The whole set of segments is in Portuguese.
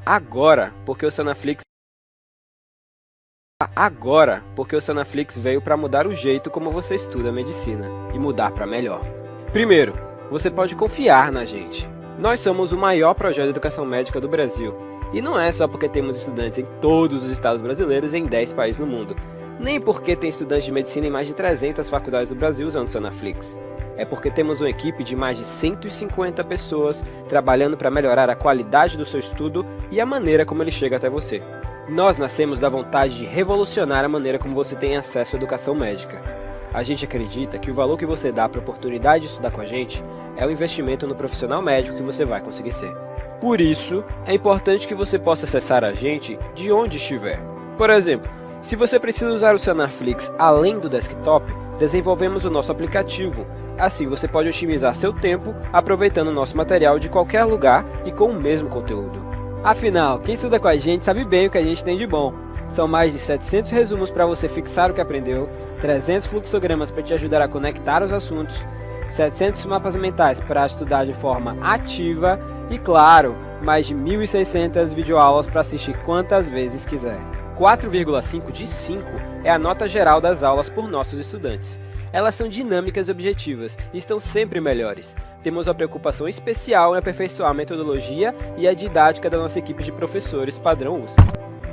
agora, porque o Sanaflix veio para mudar o jeito como você estuda medicina e mudar para melhor. Primeiro, você pode confiar na gente. Nós somos o maior projeto de educação médica do Brasil. E não é só porque temos estudantes em todos os estados brasileiros e em 10 países no mundo. Nem porque tem estudantes de medicina em mais de 300 faculdades do Brasil usando o Sanaflix. É porque temos uma equipe de mais de 150 pessoas trabalhando para melhorar a qualidade do seu estudo e a maneira como ele chega até você. Nós nascemos da vontade de revolucionar a maneira como você tem acesso à educação médica. A gente acredita que o valor que você dá para a oportunidade de estudar com a gente é o investimento no profissional médico que você vai conseguir ser. Por isso, é importante que você possa acessar a gente de onde estiver. Por exemplo, se você precisa usar o Sanaflix além do desktop, desenvolvemos o nosso aplicativo. Assim você pode otimizar seu tempo aproveitando o nosso material de qualquer lugar e com o mesmo conteúdo. Afinal, quem estuda com a gente sabe bem o que a gente tem de bom. São mais de 700 resumos para você fixar o que aprendeu, 300 fluxogramas para te ajudar a conectar os assuntos, 700 mapas mentais para estudar de forma ativa e, claro, mais de 1.600 videoaulas para assistir quantas vezes quiser. 4,5 de 5 é a nota geral das aulas por nossos estudantes. Elas são dinâmicas e objetivas e estão sempre melhores. Temos uma preocupação especial em aperfeiçoar a metodologia e a didática da nossa equipe de professores padrão USP.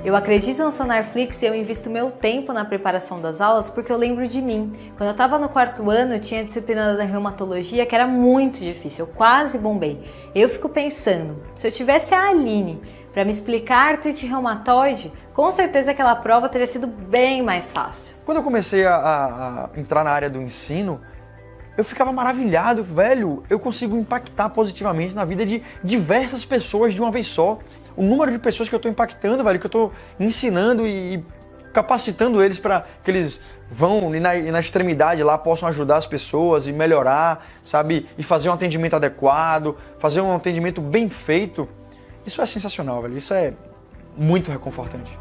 Eu acredito no Sanaflix e eu invisto meu tempo na preparação das aulas porque eu lembro de mim. Quando eu estava no 4º ano, eu tinha a disciplina da reumatologia que era muito difícil, eu quase bombei. Eu fico pensando, se eu tivesse a Aline para me explicar artrite reumatoide, com certeza aquela prova teria sido bem mais fácil. Quando eu comecei a entrar na área do ensino, eu ficava maravilhado, velho, eu consigo impactar positivamente na vida de diversas pessoas de uma vez só. O número de pessoas que eu estou impactando, velho, que eu estou ensinando e capacitando eles para que eles vão e na extremidade lá possam ajudar as pessoas e melhorar, sabe? E fazer um atendimento adequado, fazer um atendimento bem feito. Isso é sensacional, velho. Isso é muito reconfortante.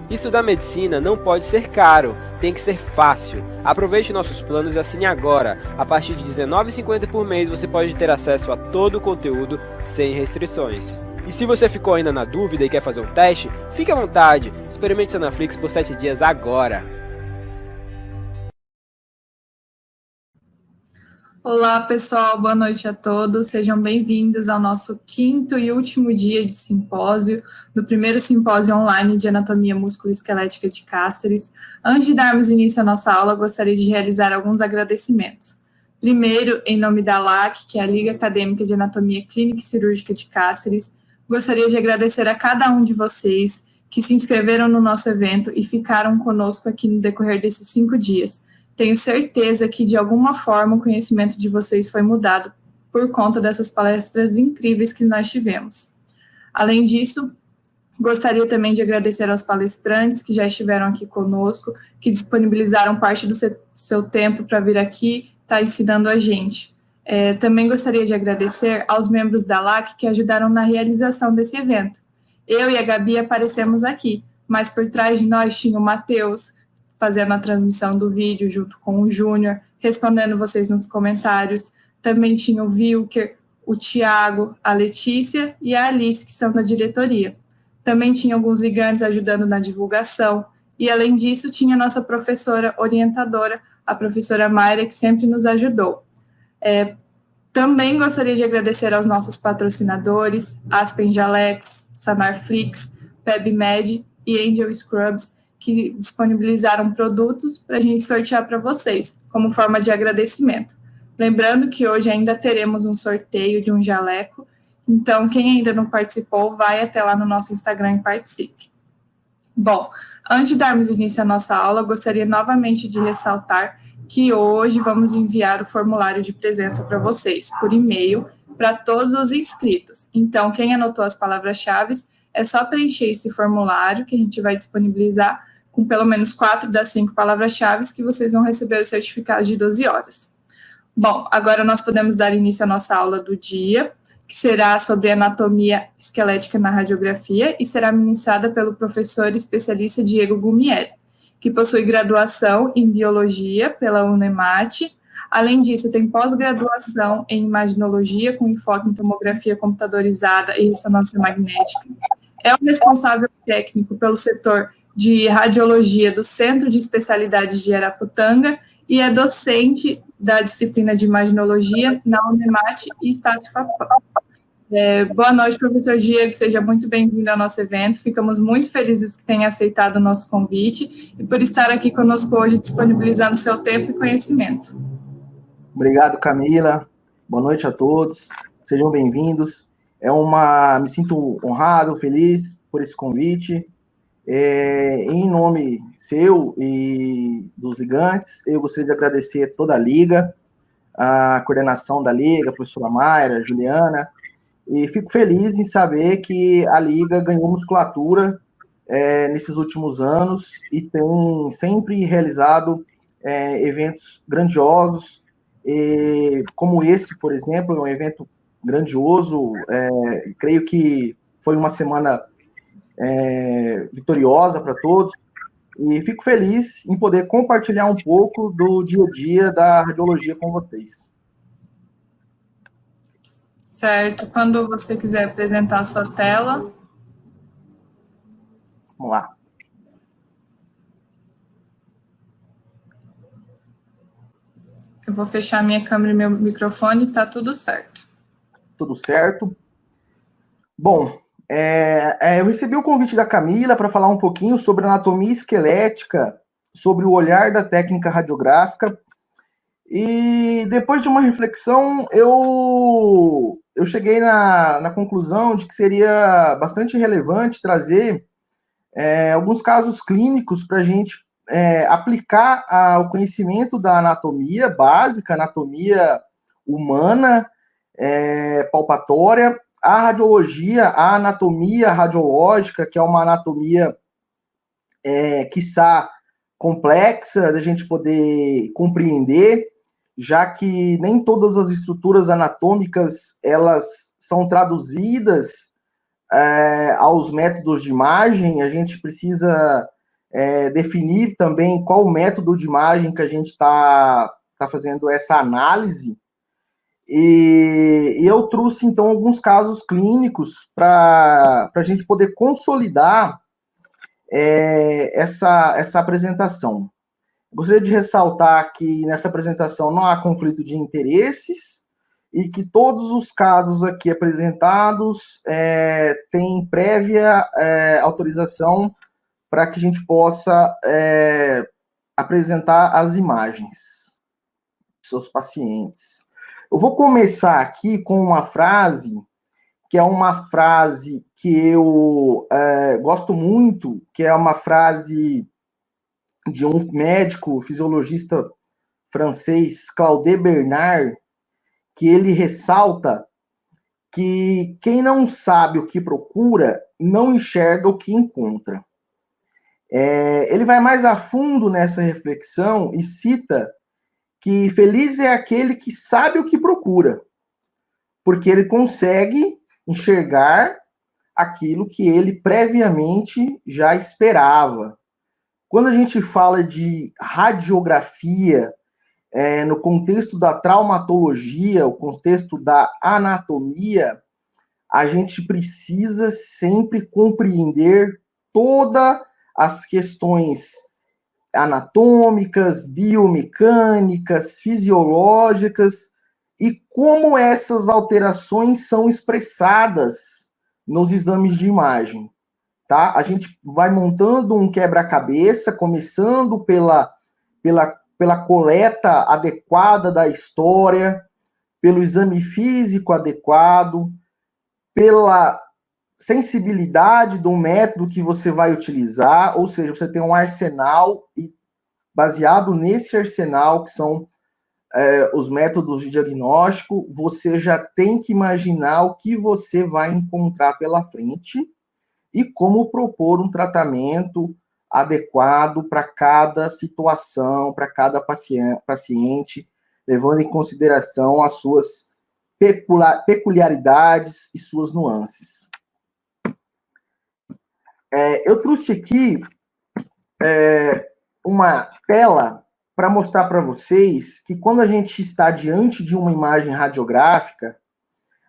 Estudar medicina não pode ser caro, tem que ser fácil. Aproveite nossos planos e assine agora. A partir de R$19,50 por mês você pode ter acesso a todo o conteúdo sem restrições. E se você ficou ainda na dúvida e quer fazer um teste, fique à vontade. Experimente o Sanaflix por 7 dias agora. Olá pessoal, boa noite a todos, sejam bem-vindos ao nosso 5º e último dia de simpósio, do primeiro simpósio online de anatomia musculoesquelética de Cáceres. Antes de darmos início à nossa aula, gostaria de realizar alguns agradecimentos. Primeiro, em nome da LAC, que é a Liga Acadêmica de Anatomia Clínica e Cirúrgica de Cáceres, gostaria de agradecer a cada um de vocês que se inscreveram no nosso evento e ficaram conosco aqui no decorrer desses 5 dias. Tenho certeza que, de alguma forma, o conhecimento de vocês foi mudado por conta dessas palestras incríveis que nós tivemos. Além disso, gostaria também de agradecer aos palestrantes que já estiveram aqui conosco, que disponibilizaram parte do seu tempo para vir aqui estar ensinando a gente. Também gostaria de agradecer aos membros da LAC que ajudaram na realização desse evento. Eu e a Gabi aparecemos aqui, mas por trás de nós tinha o Matheus, fazendo a transmissão do vídeo junto com o Júnior, respondendo vocês nos comentários. Também tinha o Wilker, o Tiago, a Letícia e a Alice, que são da diretoria. Também tinha alguns ligantes ajudando na divulgação. E, além disso, tinha a nossa professora orientadora, a professora Mayra, que sempre nos ajudou. Também gostaria de agradecer aos nossos patrocinadores, Aspen Jalex, Sanaflix, PebMed e Angel Scrubs, que disponibilizaram produtos para a gente sortear para vocês, como forma de agradecimento. Lembrando que hoje ainda teremos um sorteio de um jaleco, então quem ainda não participou, vai até lá no nosso Instagram e participe. Bom, antes de darmos início à nossa aula, gostaria novamente de ressaltar que hoje vamos enviar o formulário de presença para vocês, por e-mail, para todos os inscritos. Então, quem anotou as palavras-chave, é só preencher esse formulário que a gente vai disponibilizar com pelo menos 4 das 5 palavras-chave que vocês vão receber o certificado de 12 horas. Bom, agora nós podemos dar início à nossa aula do dia, que será sobre anatomia esquelética na radiografia e será ministrada pelo professor especialista Diego Gumieri, que possui graduação em biologia pela Unemate. Além disso, tem pós-graduação em imaginologia com enfoque em tomografia computadorizada e ressonância magnética. é o responsável técnico pelo setor de radiologia do Centro de Especialidades de Araputanga e é docente da disciplina de imaginologia na Unemat e Estácio Fapam. Boa noite, professor Diego, seja muito bem-vindo ao nosso evento. Ficamos muito felizes que tenha aceitado o nosso convite e por estar aqui conosco hoje, disponibilizando seu tempo e conhecimento. Obrigado, Camila. Boa noite a todos. Sejam bem-vindos. Me sinto honrado, feliz por esse convite. Em nome seu e dos ligantes, eu gostaria de agradecer toda a Liga, a coordenação da Liga, a professora Mayra, a Juliana, e fico feliz em saber que a Liga ganhou musculatura nesses últimos anos e tem sempre realizado eventos grandiosos, como esse, por exemplo, é um evento grandioso. Creio que foi uma semana vitoriosa para todos, e fico feliz em poder compartilhar um pouco do dia a dia da radiologia com vocês. Certo, quando você quiser apresentar a sua tela. Vamos lá. Eu vou fechar minha câmera e meu microfone, tá tudo certo. Tudo certo. Bom, eu recebi o convite da Camila para falar um pouquinho sobre anatomia esquelética, sobre o olhar da técnica radiográfica, e depois de uma reflexão, eu cheguei na conclusão de que seria bastante relevante trazer alguns casos clínicos para a gente aplicar o conhecimento da anatomia básica, anatomia humana, palpatória, a radiologia, a anatomia radiológica, que é uma anatomia, quiçá, complexa, da gente poder compreender, já que nem todas as estruturas anatômicas elas são traduzidas aos métodos de imagem. A gente precisa definir também qual o método de imagem que a gente está fazendo essa análise. E eu trouxe, então, alguns casos clínicos para a gente poder consolidar essa apresentação. Gostaria de ressaltar que nessa apresentação não há conflito de interesses e que todos os casos aqui apresentados têm prévia autorização para que a gente possa apresentar as imagens dos seus pacientes. Eu vou começar aqui com uma frase, que é uma frase que eu gosto muito, que é uma frase de um médico fisiologista francês, Claude Bernard, que ele ressalta que quem não sabe o que procura, não enxerga o que encontra. Ele vai mais a fundo nessa reflexão e cita que feliz é aquele que sabe o que procura, porque ele consegue enxergar aquilo que ele previamente já esperava. Quando a gente fala de radiografia, no contexto da traumatologia, o contexto da anatomia, a gente precisa sempre compreender todas as questões anatômicas, biomecânicas, fisiológicas e como essas alterações são expressadas nos exames de imagem, tá? A gente vai montando um quebra-cabeça, começando pela coleta adequada da história, pelo exame físico adequado, pela sensibilidade do método que você vai utilizar, ou seja, você tem um arsenal e baseado nesse arsenal, que são os métodos de diagnóstico, você já tem que imaginar o que você vai encontrar pela frente e como propor um tratamento adequado para cada situação, para cada paciente, levando em consideração as suas peculiaridades e suas nuances. Eu trouxe aqui uma tela para mostrar para vocês que quando a gente está diante de uma imagem radiográfica,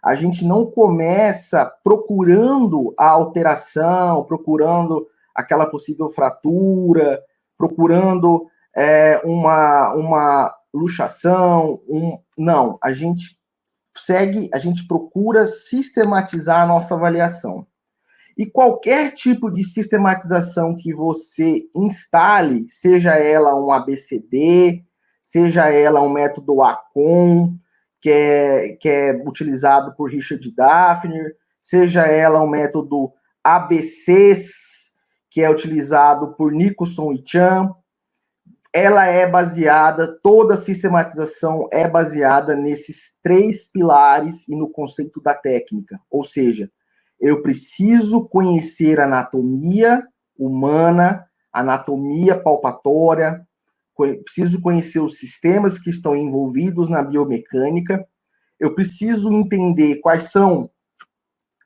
a gente não começa procurando a alteração, procurando aquela possível fratura, procurando uma luxação. Não, a gente procura sistematizar a nossa avaliação. E qualquer tipo de sistematização que você instale, seja ela um ABCD, seja ela um método ACOM, que é utilizado por Richard Daphner, seja ela um método ABCs, que é utilizado por Nicholson e Chan, ela é baseada, toda sistematização é baseada nesses 3 pilares e no conceito da técnica. Ou seja, eu preciso conhecer a anatomia humana, anatomia palpatória, preciso conhecer os sistemas que estão envolvidos na biomecânica, eu preciso entender quais são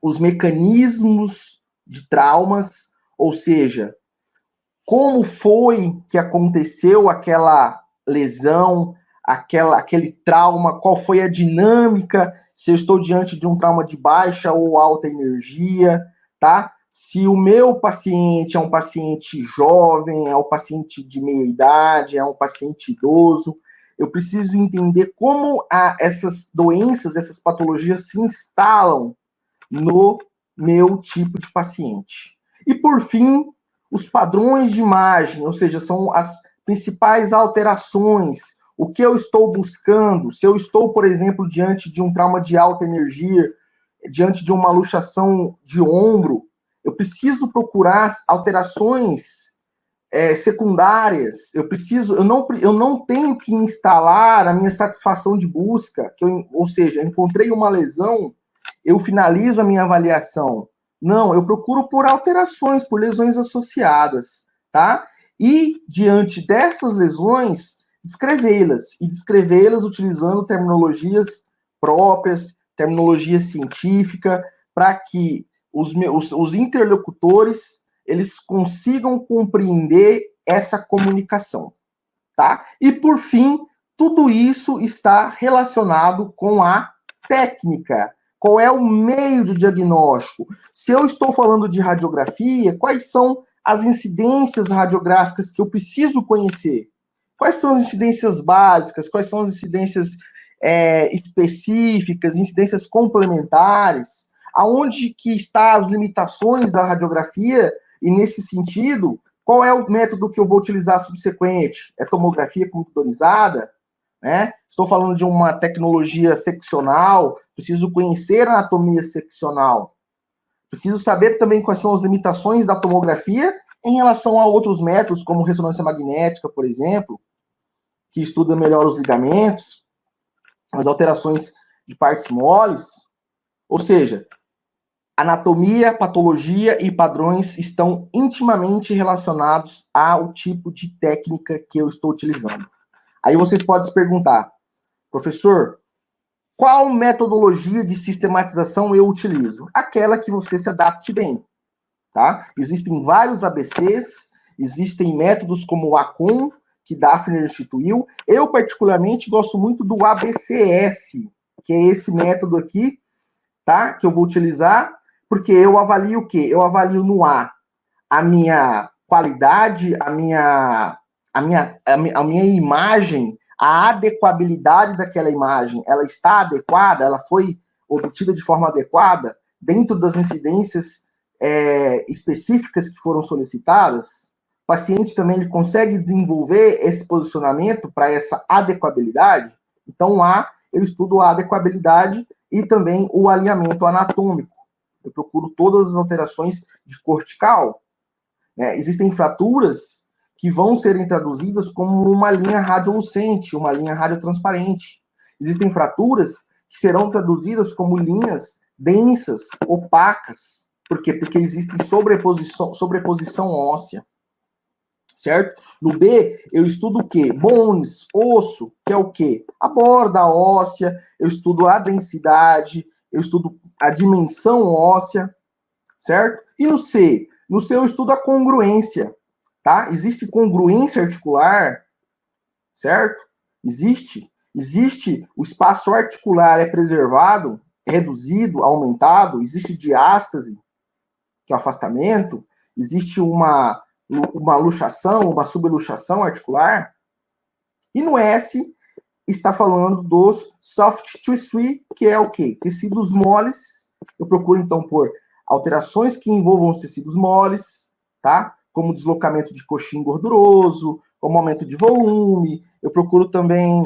os mecanismos de traumas, ou seja, como foi que aconteceu aquela lesão, aquele trauma, qual foi a dinâmica, se eu estou diante de um trauma de baixa ou alta energia, tá? Se o meu paciente é um paciente jovem, é um paciente de meia idade, é um paciente idoso, eu preciso entender como essas doenças, essas patologias se instalam no meu tipo de paciente. E, por fim, os padrões de imagem, ou seja, são as principais alterações, o que eu estou buscando, se eu estou, por exemplo, diante de um trauma de alta energia, diante de uma luxação de ombro, eu preciso procurar alterações secundárias, eu não tenho que instalar a minha satisfação de busca, ou seja, encontrei uma lesão, eu finalizo a minha avaliação. Não, eu procuro por alterações, por lesões associadas, tá? E, diante dessas lesões, descrevê-las utilizando terminologias próprias, terminologia científica, para que os interlocutores eles consigam compreender essa comunicação, tá? E, por fim, tudo isso está relacionado com a técnica. Qual é o meio de diagnóstico? Se eu estou falando de radiografia, quais são as incidências radiográficas que eu preciso conhecer? Quais são as incidências básicas? Quais são as incidências específicas, incidências complementares? Aonde que estão as limitações da radiografia? E, nesse sentido, qual é o método que eu vou utilizar subsequente? É tomografia computadorizada? Né? Estou falando de uma tecnologia seccional, preciso conhecer a anatomia seccional. Preciso saber também quais são as limitações da tomografia em relação a outros métodos, como ressonância magnética, por exemplo, que estuda melhor os ligamentos, as alterações de partes moles. Ou seja, anatomia, patologia e padrões estão intimamente relacionados ao tipo de técnica que eu estou utilizando. Aí vocês podem se perguntar, professor, qual metodologia de sistematização eu utilizo? Aquela que você se adapte bem, tá? Existem vários ABCs, existem métodos como o ACOM, que Daphner instituiu. Eu, particularmente, gosto muito do ABCS, que é esse método aqui, tá? Que eu vou utilizar, porque eu avalio o quê? Eu avalio no A minha qualidade, a minha imagem, a adequabilidade daquela imagem, ela está adequada, ela foi obtida de forma adequada, dentro das incidências específicas que foram solicitadas. O paciente também ele consegue desenvolver esse posicionamento para essa adequabilidade. Então, lá eu estudo a adequabilidade e também o alinhamento anatômico. Eu procuro todas as alterações de cortical. Existem fraturas que vão serem traduzidas como uma linha radiolucente, uma linha radiotransparente. Existem fraturas que serão traduzidas como linhas densas, opacas. Por quê? Porque existe sobreposição óssea. Certo? No B, eu estudo o quê? Bones, osso, que é o quê? A borda óssea, eu estudo a densidade, eu estudo a dimensão óssea, certo? E no C? No C eu estudo a congruência, tá? Existe congruência articular, certo? Existe o espaço articular é preservado, reduzido, aumentado, existe diástase, que é o afastamento, existe uma luxação, uma subluxação articular, e no S está falando dos soft tissue, que é o quê? Tecidos moles. Eu procuro, então, por alterações que envolvam os tecidos moles, tá? Como deslocamento de coxim gorduroso, como aumento de volume. Eu procuro também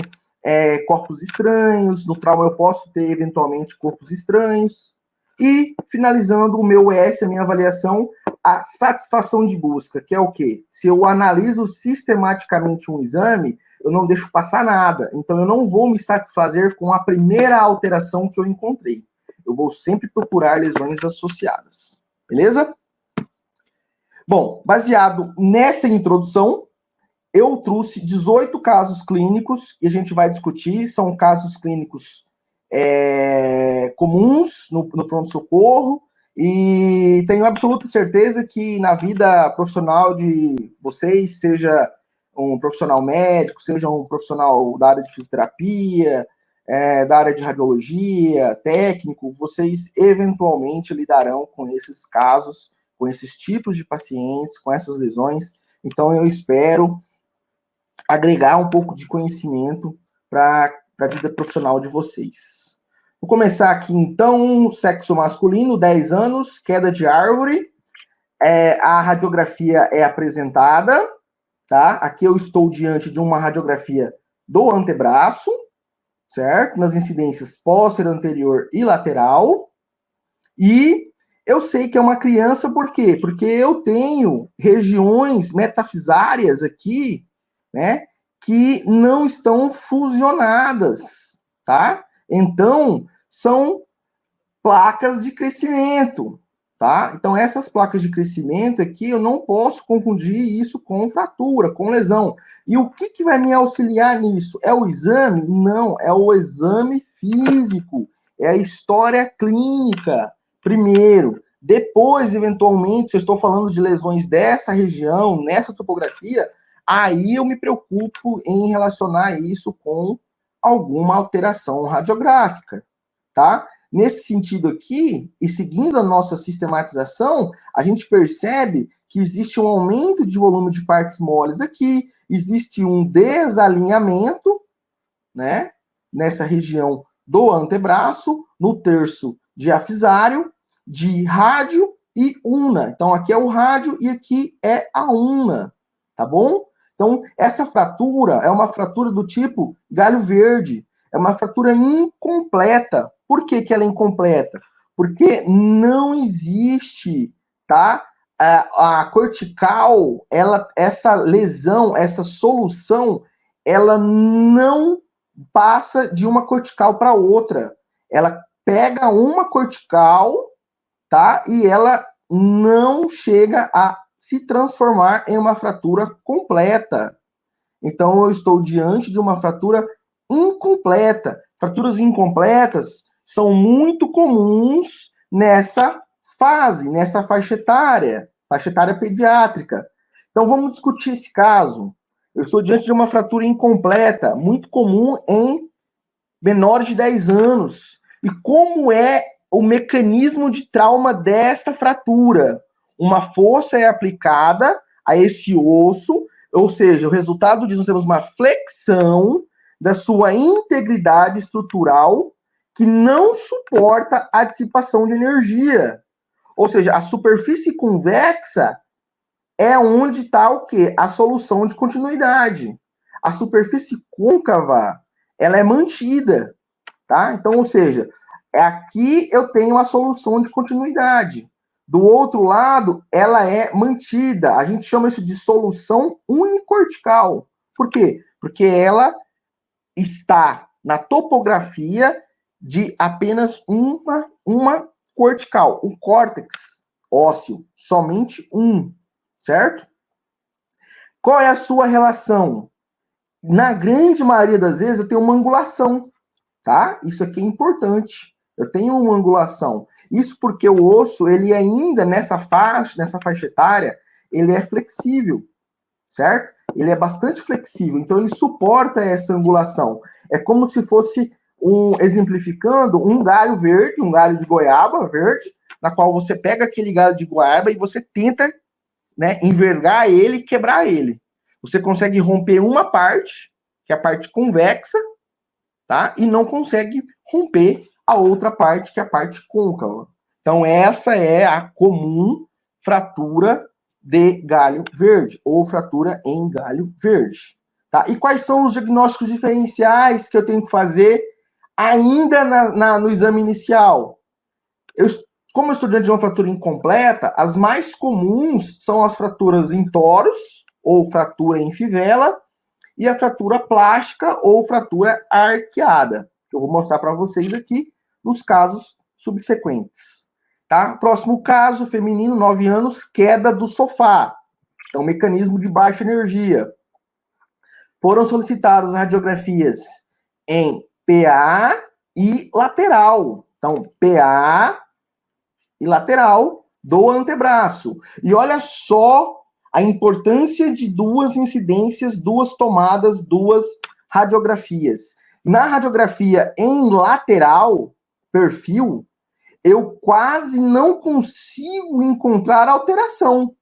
corpos estranhos. No trauma eu posso ter, eventualmente, corpos estranhos. E, finalizando o meu S, a minha avaliação, a satisfação de busca, que é o quê? Se eu analiso sistematicamente um exame, eu não deixo passar nada. Então, eu não vou me satisfazer com a primeira alteração que eu encontrei. Eu vou sempre procurar lesões associadas. Beleza? Bom, baseado nessa introdução, eu trouxe 18 casos clínicos que a gente vai discutir. São casos clínicos comuns no pronto-socorro, e tenho absoluta certeza que na vida profissional de vocês, seja um profissional médico, seja um profissional da área de fisioterapia, da área de radiologia, técnico, vocês eventualmente lidarão com esses casos, com esses tipos de pacientes, com essas lesões. Então, eu espero agregar um pouco de conhecimento para a vida profissional de vocês. Vou começar aqui, então, sexo masculino, 10 anos, queda de árvore. A radiografia é apresentada, tá? Aqui eu estou diante de uma radiografia do antebraço, certo? Nas incidências posterior, anterior e lateral. E eu sei que é uma criança, por quê? Porque eu tenho regiões metafisárias aqui, né, que não estão fusionadas, tá? Então, são placas de crescimento, tá? Então, essas placas de crescimento aqui, eu não posso confundir isso com fratura, com lesão. E o que vai me auxiliar nisso? É o exame? Não, é o exame físico, é a história clínica, primeiro. Depois, eventualmente, se eu estou falando de lesões dessa região, nessa topografia, aí eu me preocupo em relacionar isso com alguma alteração radiográfica, tá? Nesse sentido aqui, e seguindo a nossa sistematização, a gente percebe que existe um aumento de volume de partes moles aqui, existe um desalinhamento, né, nessa região do antebraço, no terço diafisário, de rádio e una. Então, aqui é o rádio e aqui é a una, tá bom? Então, essa fratura é uma fratura do tipo galho verde, é uma fratura incompleta. Por que ela é incompleta? Porque não existe, tá? A cortical, essa lesão, essa solução, ela não passa de uma cortical para outra. Ela pega uma cortical, tá? E ela não chega a se transformar em uma fratura completa. Então, eu estou diante de uma fratura incompleta. Fraturas incompletas são muito comuns nessa fase, nessa faixa etária pediátrica. Então, vamos discutir esse caso. Eu estou diante de uma fratura incompleta, muito comum em menores de 10 anos. E como é o mecanismo de trauma dessa fratura? Uma força é aplicada a esse osso, ou seja, o resultado disso, nós temos uma flexão da sua integridade estrutural que não suporta a dissipação de energia. Ou seja, a superfície convexa é onde está o quê? A solução de continuidade. A superfície côncava, ela é mantida, tá? Então, ou seja, aqui eu tenho a solução de continuidade. Do outro lado, ela é mantida. A gente chama isso de solução unicortical. Por quê? Porque ela está na topografia de apenas uma cortical, um córtex ósseo, somente um, certo? Qual é a sua relação? Na grande maioria das vezes eu tenho uma angulação, tá? Isso aqui é importante. Eu tenho uma angulação. Isso porque o osso, ele ainda nessa faixa etária, ele é flexível, certo? Ele é bastante flexível, então ele suporta essa angulação. É como se fosse exemplificando um galho verde, um galho de goiaba verde, na qual você pega aquele galho de goiaba e você tenta, né, envergar ele e quebrar ele. Você consegue romper uma parte, que é a parte convexa, tá? E não consegue romper a outra parte, que é a parte côncava. Então, essa é a comum fratura de galho verde, ou fratura em galho verde. Tá? E quais são os diagnósticos diferenciais que eu tenho que fazer ainda no exame inicial? Como estudante de uma fratura incompleta, as mais comuns são as fraturas em toros, ou fratura em fivela, e a fratura plástica, ou fratura arqueada, que eu vou mostrar para vocês aqui nos casos subsequentes. Tá? Próximo caso, feminino, 9 anos, queda do sofá. É um mecanismo de baixa energia. Foram solicitadas radiografias em PA e lateral. Então, PA e lateral do antebraço. E olha só a importância de duas incidências, duas tomadas, duas radiografias. Na radiografia em lateral, perfil, eu quase não consigo encontrar alteração,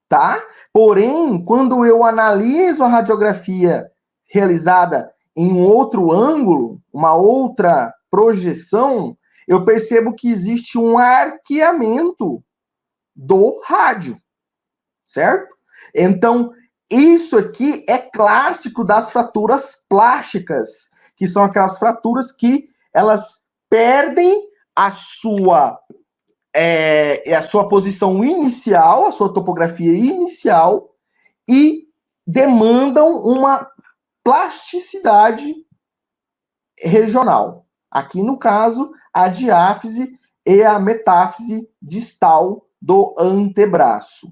tá? Porém, quando eu analiso a radiografia realizada em outro ângulo, uma outra projeção, eu percebo que existe um arqueamento do rádio, certo? Então, isso aqui é clássico das fraturas plásticas, que são aquelas fraturas que elas perdem a sua posição inicial, a sua topografia inicial, e demandam uma plasticidade regional. Aqui, no caso, a diáfise e a metáfise distal do antebraço.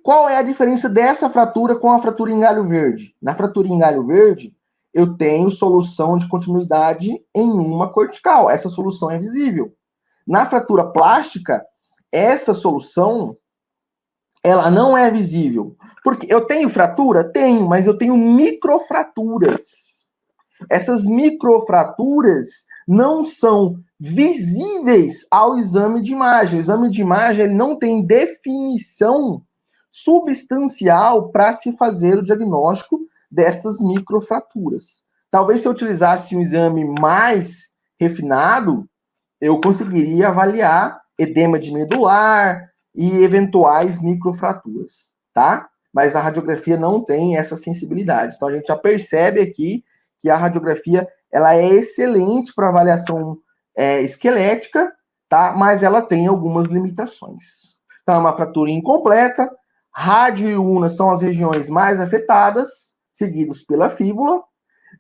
Qual é a diferença dessa fratura com a fratura em galho verde? Na fratura em galho verde, eu tenho solução de continuidade em uma cortical. Essa solução é visível. Na fratura plástica, essa solução, ela não é visível. Porque eu tenho fratura? Tenho, mas eu tenho microfraturas. Essas microfraturas não são visíveis ao exame de imagem. O exame de imagem ele não tem definição substancial para se fazer o diagnóstico destas microfraturas. Talvez se eu utilizasse um exame mais refinado, eu conseguiria avaliar edema de medular e eventuais microfraturas, tá? Mas a radiografia não tem essa sensibilidade. Então a gente já percebe aqui que a radiografia ela é excelente para avaliação esquelética, tá? Mas ela tem algumas limitações. Então é uma fratura incompleta, rádio e ulna são as regiões mais afetadas, seguidos pela fíbula.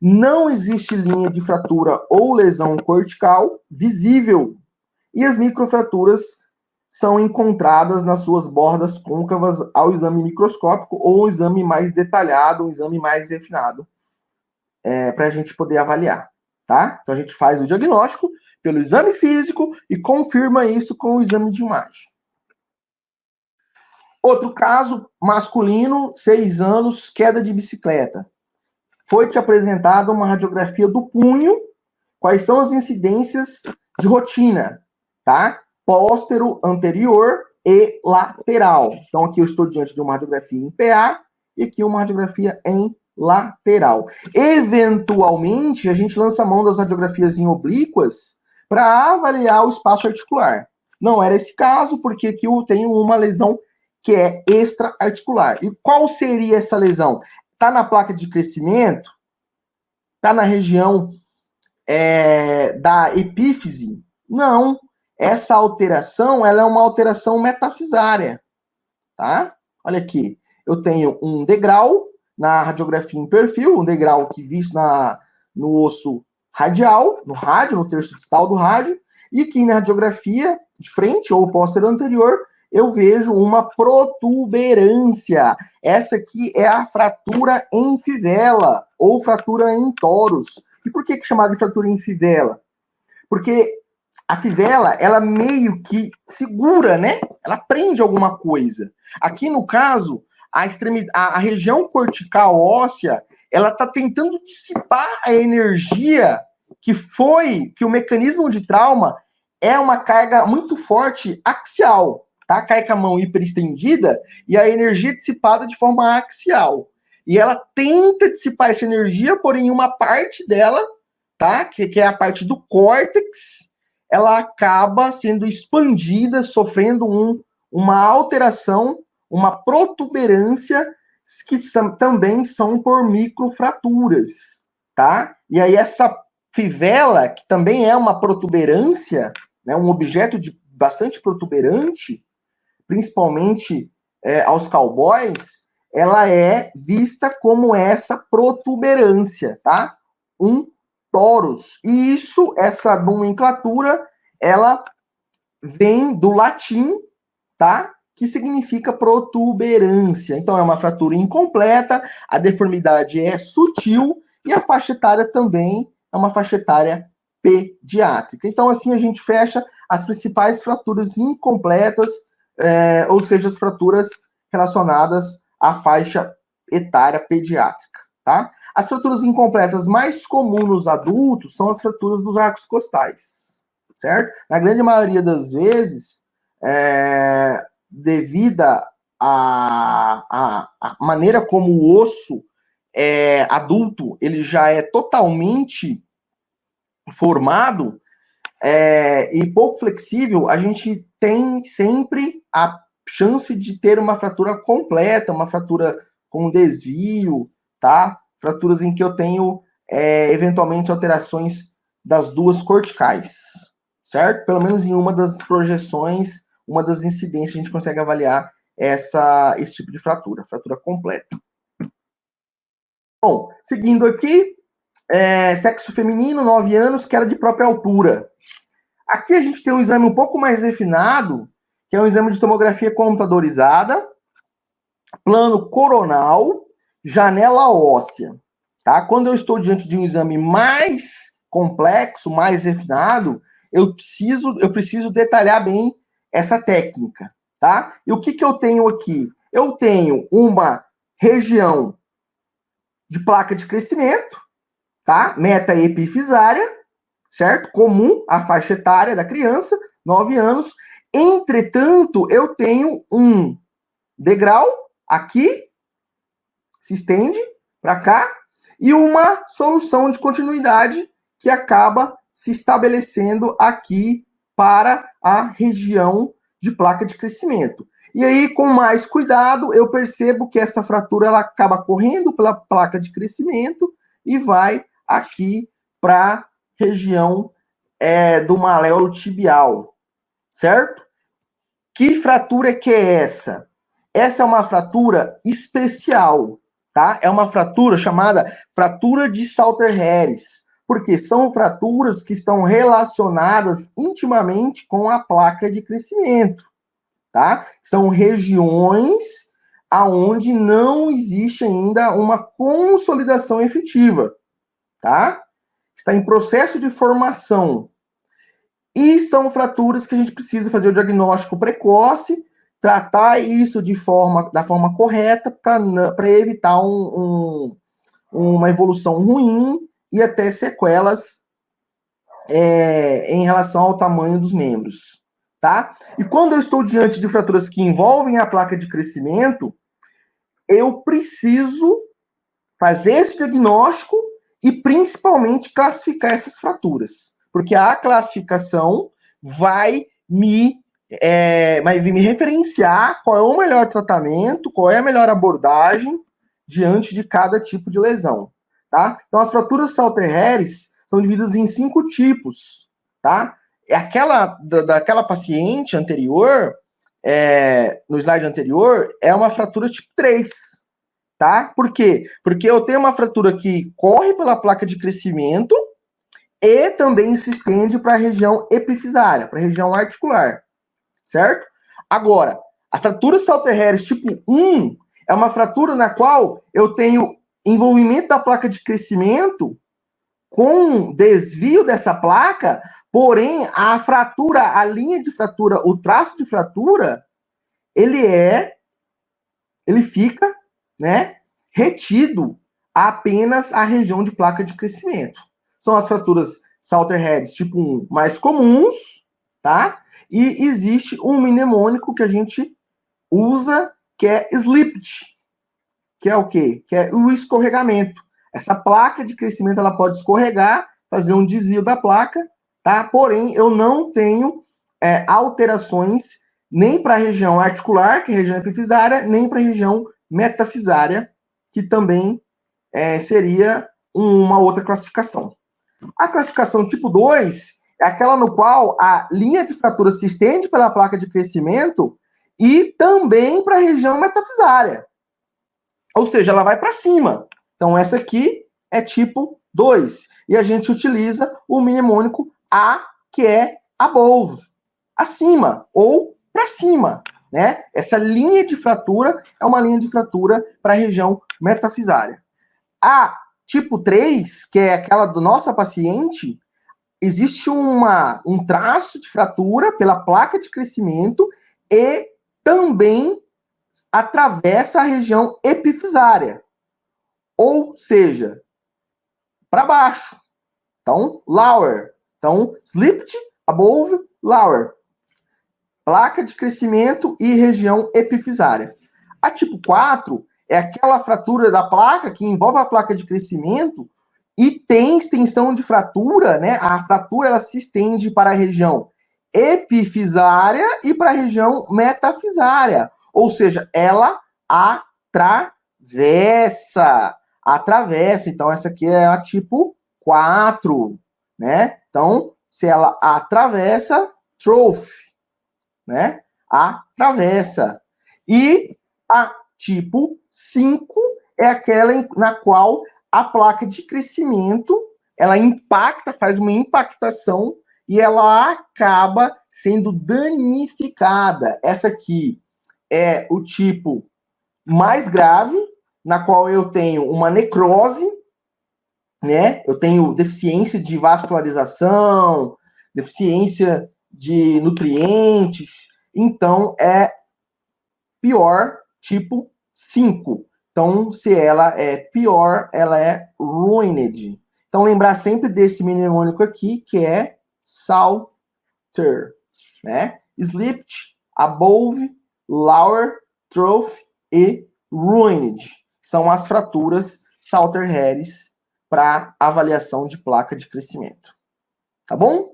Não existe linha de fratura ou lesão cortical visível. E as microfraturas são encontradas nas suas bordas côncavas ao exame microscópico ou exame mais detalhado, um exame mais refinado, para a gente poder avaliar, tá? Então a gente faz o diagnóstico pelo exame físico e confirma isso com o exame de imagem. Outro caso, masculino, 6 anos, queda de bicicleta. Foi-te apresentada uma radiografia do punho. Quais são as incidências de rotina, tá? Póstero, anterior e lateral. Então, aqui eu estou diante de uma radiografia em PA e aqui uma radiografia em lateral. Eventualmente, a gente lança a mão das radiografias em oblíquas para avaliar o espaço articular. Não era esse caso, porque aqui eu tenho uma lesão que é extra-articular. E qual seria essa lesão? Está na placa de crescimento? Está na região da epífise? Não. Essa alteração ela é uma alteração metafisária. Tá? Olha aqui. Eu tenho um degrau na radiografia em perfil, um degrau que visto no osso radial, no rádio, no terço distal do rádio, e aqui na radiografia de frente ou póstero anterior, eu vejo uma protuberância. Essa aqui é a fratura em fivela, ou fratura em toros. E por que é chamada de fratura em fivela? Porque a fivela, ela meio que segura, né? Ela prende alguma coisa. Aqui, no caso, a região cortical óssea, ela está tentando dissipar a energia que o mecanismo de trauma é uma carga muito forte axial, tá? Cai com a mão hiperestendida e a energia é dissipada de forma axial. E ela tenta dissipar essa energia, porém uma parte dela, tá? Que é a parte do córtex, ela acaba sendo expandida, sofrendo uma alteração, uma protuberância, que também são por microfraturas, tá? E aí essa fivela, que também é uma protuberância, né, um objeto bastante protuberante, principalmente aos cowboys, ela é vista como essa protuberância, tá? Um torus. E essa nomenclatura, ela vem do latim, tá? Que significa protuberância. Então, é uma fratura incompleta, a deformidade é sutil e a faixa etária também é uma faixa etária pediátrica. Então, assim, a gente fecha as principais fraturas incompletas, ou seja, as fraturas relacionadas à faixa etária pediátrica, tá? As fraturas incompletas mais comuns nos adultos são as fraturas dos arcos costais, certo? Na grande maioria das vezes, devido à maneira como o osso adulto ele já é totalmente formado e pouco flexível, a gente tem sempre a chance de ter uma fratura completa, uma fratura com desvio, tá? Fraturas em que eu tenho eventualmente alterações das duas corticais, certo? Pelo menos em uma das projeções, uma das incidências, a gente consegue avaliar esse tipo de fratura completa. Bom, seguindo aqui, sexo feminino, 9 anos, queda de própria altura. Aqui a gente tem um exame um pouco mais refinado, que é um exame de tomografia computadorizada, plano coronal, janela óssea. Tá? Quando eu estou diante de um exame mais complexo, mais refinado, eu preciso detalhar bem essa técnica, tá? E o que eu tenho aqui? Eu tenho uma região de placa de crescimento, tá? Meta-epifisária, certo? Comum à faixa etária da criança, 9 anos. Entretanto, eu tenho um degrau aqui, se estende para cá, e uma solução de continuidade que acaba se estabelecendo aqui para a região de placa de crescimento. E aí, com mais cuidado, eu percebo que essa fratura ela acaba correndo pela placa de crescimento e vai aqui para a região do maléolo tibial, certo? Que fratura que é essa? Essa é uma fratura especial, tá? É uma fratura chamada fratura de Salter-Harris, porque são fraturas que estão relacionadas intimamente com a placa de crescimento, tá? São regiões aonde não existe ainda uma consolidação efetiva, tá? Está em processo de formação. E são fraturas que a gente precisa fazer o diagnóstico precoce, tratar isso da forma correta para evitar uma evolução ruim e até sequelas em relação ao tamanho dos membros, tá? E quando eu estou diante de fraturas que envolvem a placa de crescimento, eu preciso fazer esse diagnóstico e principalmente classificar essas fraturas, porque a classificação vai me referenciar qual é o melhor tratamento, qual é a melhor abordagem diante de cada tipo de lesão, tá? Então, as fraturas Salter-Harris são divididas em 5 tipos, tá? Daquela paciente anterior, no slide anterior, é uma fratura tipo 3, tá? Por quê? Porque eu tenho uma fratura que corre pela placa de crescimento e também se estende para a região epifisária, para a região articular, certo? Agora, a fratura Salter-Harris tipo 1 é uma fratura na qual eu tenho envolvimento da placa de crescimento com desvio dessa placa, porém a fratura, a linha de fratura, o traço de fratura, ele fica, né, retido apenas a região de placa de crescimento. São as fraturas Salter-Harris tipo 1 mais comuns, tá? E existe um mnemônico que a gente usa, que é slipped, que é o quê? Que é o escorregamento. Essa placa de crescimento, ela pode escorregar, fazer um desvio da placa, tá? Porém, eu não tenho alterações nem para a região articular, que é a região epifisária, nem para a região metafisária, que também seria uma outra classificação. A classificação tipo 2 é aquela no qual a linha de fratura se estende pela placa de crescimento e também para a região metafisária. Ou seja, ela vai para cima. Então, essa aqui é tipo 2. E a gente utiliza o mnemônico A, que é above, acima ou para cima, né? Essa linha de fratura é uma linha de fratura para a região metafisária. A tipo 3, que é aquela do nossa paciente, existe um traço de fratura pela placa de crescimento e também atravessa a região epifisária. Ou seja, para baixo. Então, lower. Então, slipped, above, lower. Placa de crescimento e região epifisária. A tipo 4 é aquela fratura da placa que envolve a placa de crescimento e tem extensão de fratura, né? A fratura ela se estende para a região epifisária e para a região metafisária. Ou seja, ela atravessa. Então, essa aqui é a tipo 4, né? Então, se ela atravessa, trophy, né? Atravessa. E a tipo 5 é aquela na qual a placa de crescimento, ela impacta, faz uma impactação e ela acaba sendo danificada. Essa aqui é o tipo mais grave, na qual eu tenho uma necrose, né? Eu tenho deficiência de vascularização, deficiência de nutrientes, então é pior, tipo 5. Então, se ela é pior, ela é ruined. Então, lembrar sempre desse mnemônico aqui, que é Salter, né? Slipped, above, lower, trophy e ruined. São as fraturas Salter-Harris para avaliação de placa de crescimento. Tá bom?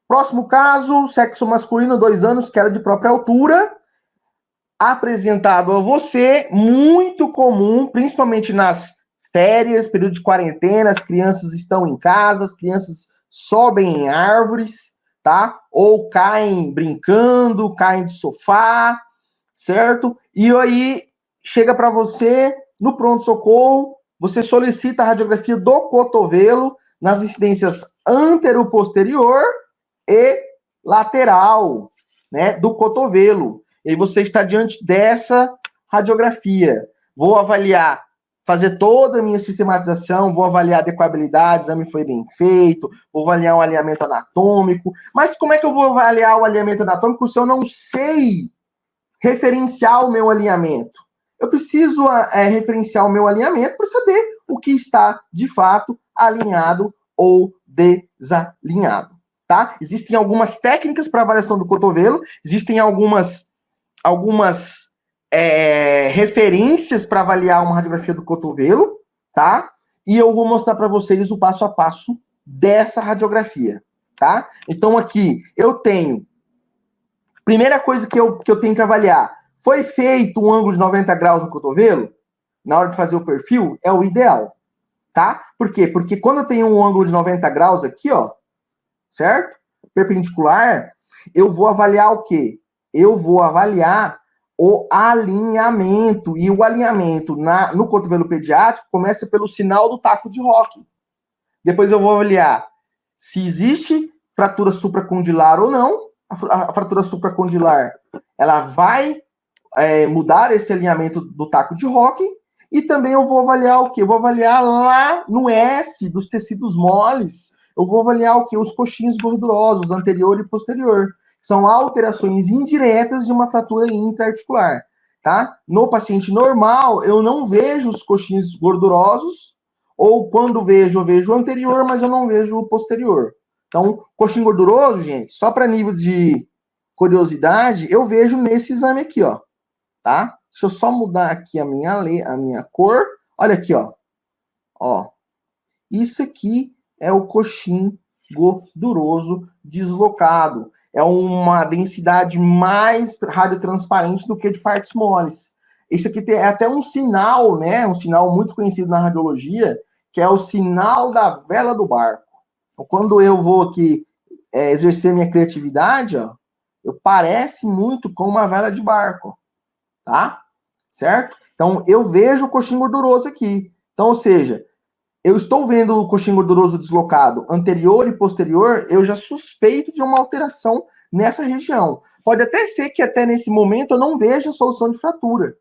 Próximo caso, sexo masculino, 2 anos, queda de própria altura. Apresentado a você, muito comum, principalmente nas férias, período de quarentena, as crianças estão em casa, as crianças sobem em árvores, tá? Ou caem brincando, caem de sofá, certo? E aí chega para você no pronto-socorro, você solicita a radiografia do cotovelo nas incidências antero-posterior e lateral, né, do cotovelo. E aí você está diante dessa radiografia. Vou avaliar, fazer toda a minha sistematização, vou avaliar a adequabilidade, o exame foi bem feito, vou avaliar um alinhamento anatômico. Mas como é que eu vou avaliar o alinhamento anatômico se eu não sei referenciar o meu alinhamento? Eu preciso referenciar o meu alinhamento para saber o que está, de fato, alinhado ou desalinhado. Tá? Existem algumas técnicas para avaliação do cotovelo, existem algumas referências para avaliar uma radiografia do cotovelo, tá? E eu vou mostrar para vocês o passo a passo dessa radiografia, tá? Então aqui eu tenho, primeira coisa que eu tenho que avaliar, foi feito um ângulo de 90 graus no cotovelo? Na hora de fazer o perfil, é o ideal, tá? Por quê? Porque quando eu tenho um ângulo de 90 graus aqui, ó, certo? Perpendicular, eu vou avaliar o quê? Eu vou avaliar o alinhamento. E o alinhamento no cotovelo pediátrico começa pelo sinal do taco de Hock. Depois eu vou avaliar se existe fratura supracondilar ou não. A fratura supracondilar, ela vai mudar esse alinhamento do taco de Hock. E também eu vou avaliar o quê? Eu vou avaliar lá no S dos tecidos moles. Eu vou avaliar o quê? Os coxins gordurosos, anterior e posterior. São alterações indiretas de uma fratura intraarticular. tá? No paciente normal, eu não vejo os coxins gordurosos, ou quando vejo, eu vejo o anterior, mas eu não vejo o posterior. Então, coxim gorduroso, gente, só para nível de curiosidade, eu vejo nesse exame aqui, ó, tá? Deixa eu só mudar aqui a minha cor. Olha aqui, ó. Ó. Isso aqui é o coxim gorduroso deslocado. É uma densidade mais radiotransparente do que de partes moles. Esse aqui é até um sinal, né? Um sinal muito conhecido na radiologia, que é o sinal da vela do barco. Então, quando eu vou aqui exercer minha criatividade, ó, eu parece muito com uma vela de barco, tá? Certo? Então, eu vejo o coxim gorduroso aqui. Então, ou seja, eu estou vendo o coxim gorduroso deslocado anterior e posterior, eu já suspeito de uma alteração nessa região. Pode até ser que até nesse momento eu não veja a solução de fratura,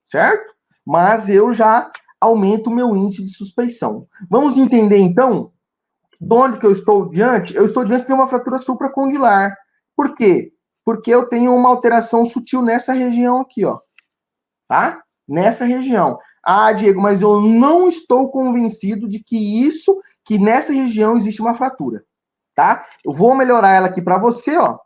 certo? Mas eu já aumento o meu índice de suspeição. Vamos entender, então, de onde que eu estou diante? Eu estou diante de uma fratura supracondylar. Por quê? Porque eu tenho uma alteração sutil nessa região aqui, ó. Tá? Nessa região. Ah, Diego, mas eu não estou convencido de que nessa região existe uma fratura, tá? Eu vou melhorar ela aqui para você, ó.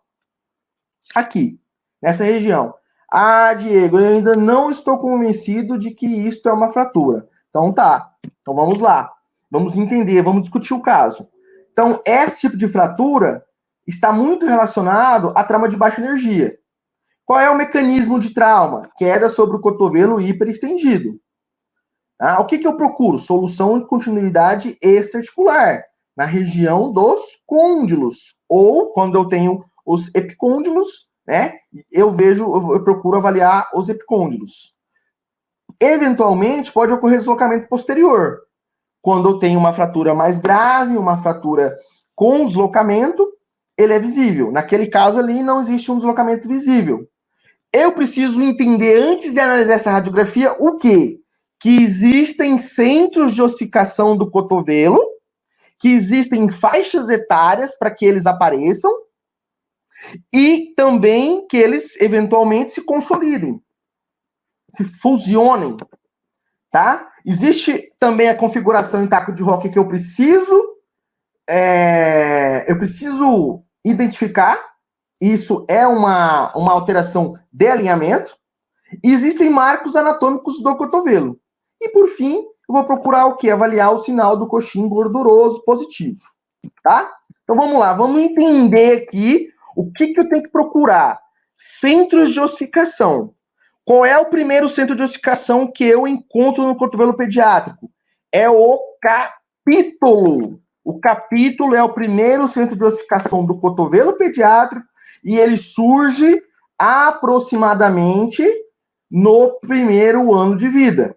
Aqui, nessa região. Ah, Diego, eu ainda não estou convencido de que isto é uma fratura. Então tá. Então vamos lá. Vamos entender, vamos discutir o caso. Então, esse tipo de fratura está muito relacionado à trauma de baixa energia. Qual é o mecanismo de trauma? Queda sobre o cotovelo hiperestendido. Ah, o que eu procuro? Solução de continuidade extraarticular, na região dos côndilos. Ou, quando eu tenho os epicôndilos, né, eu procuro avaliar os epicôndilos. Eventualmente, pode ocorrer deslocamento posterior. Quando eu tenho uma fratura mais grave, uma fratura com deslocamento, ele é visível. Naquele caso ali, não existe um deslocamento visível. Eu preciso entender, antes de analisar essa radiografia, o quê? Que existem centros de ossificação do cotovelo, que existem faixas etárias para que eles apareçam, e também que eles, eventualmente, se consolidem, se fusionem, tá? Existe também a configuração em taco de rock que eu preciso identificar. Isso é uma alteração de alinhamento. E existem marcos anatômicos do cotovelo. E, por fim, eu vou procurar o quê? Avaliar o sinal do coxim gorduroso positivo. Tá? Então, vamos lá. Vamos entender aqui o que eu tenho que procurar. Centros de ossificação. Qual é o primeiro centro de ossificação que eu encontro no cotovelo pediátrico? É o capítulo. O capítulo é o primeiro centro de ossificação do cotovelo pediátrico e ele surge aproximadamente no primeiro ano de vida,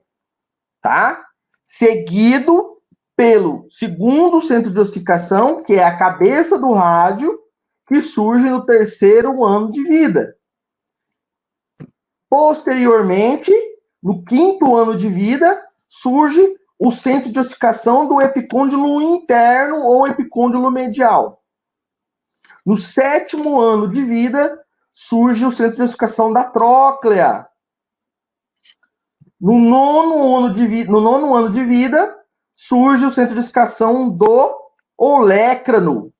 tá? Seguido pelo segundo centro de ossificação, que é a cabeça do rádio, que surge no terceiro ano de vida. Posteriormente, no quinto ano de vida, surge o centro de ossificação do epicôndilo interno ou epicôndilo medial. No sétimo ano de vida, surge o centro de ossificação da tróclea. No nono ano de vida, surge o centro de ossificação do olécrano,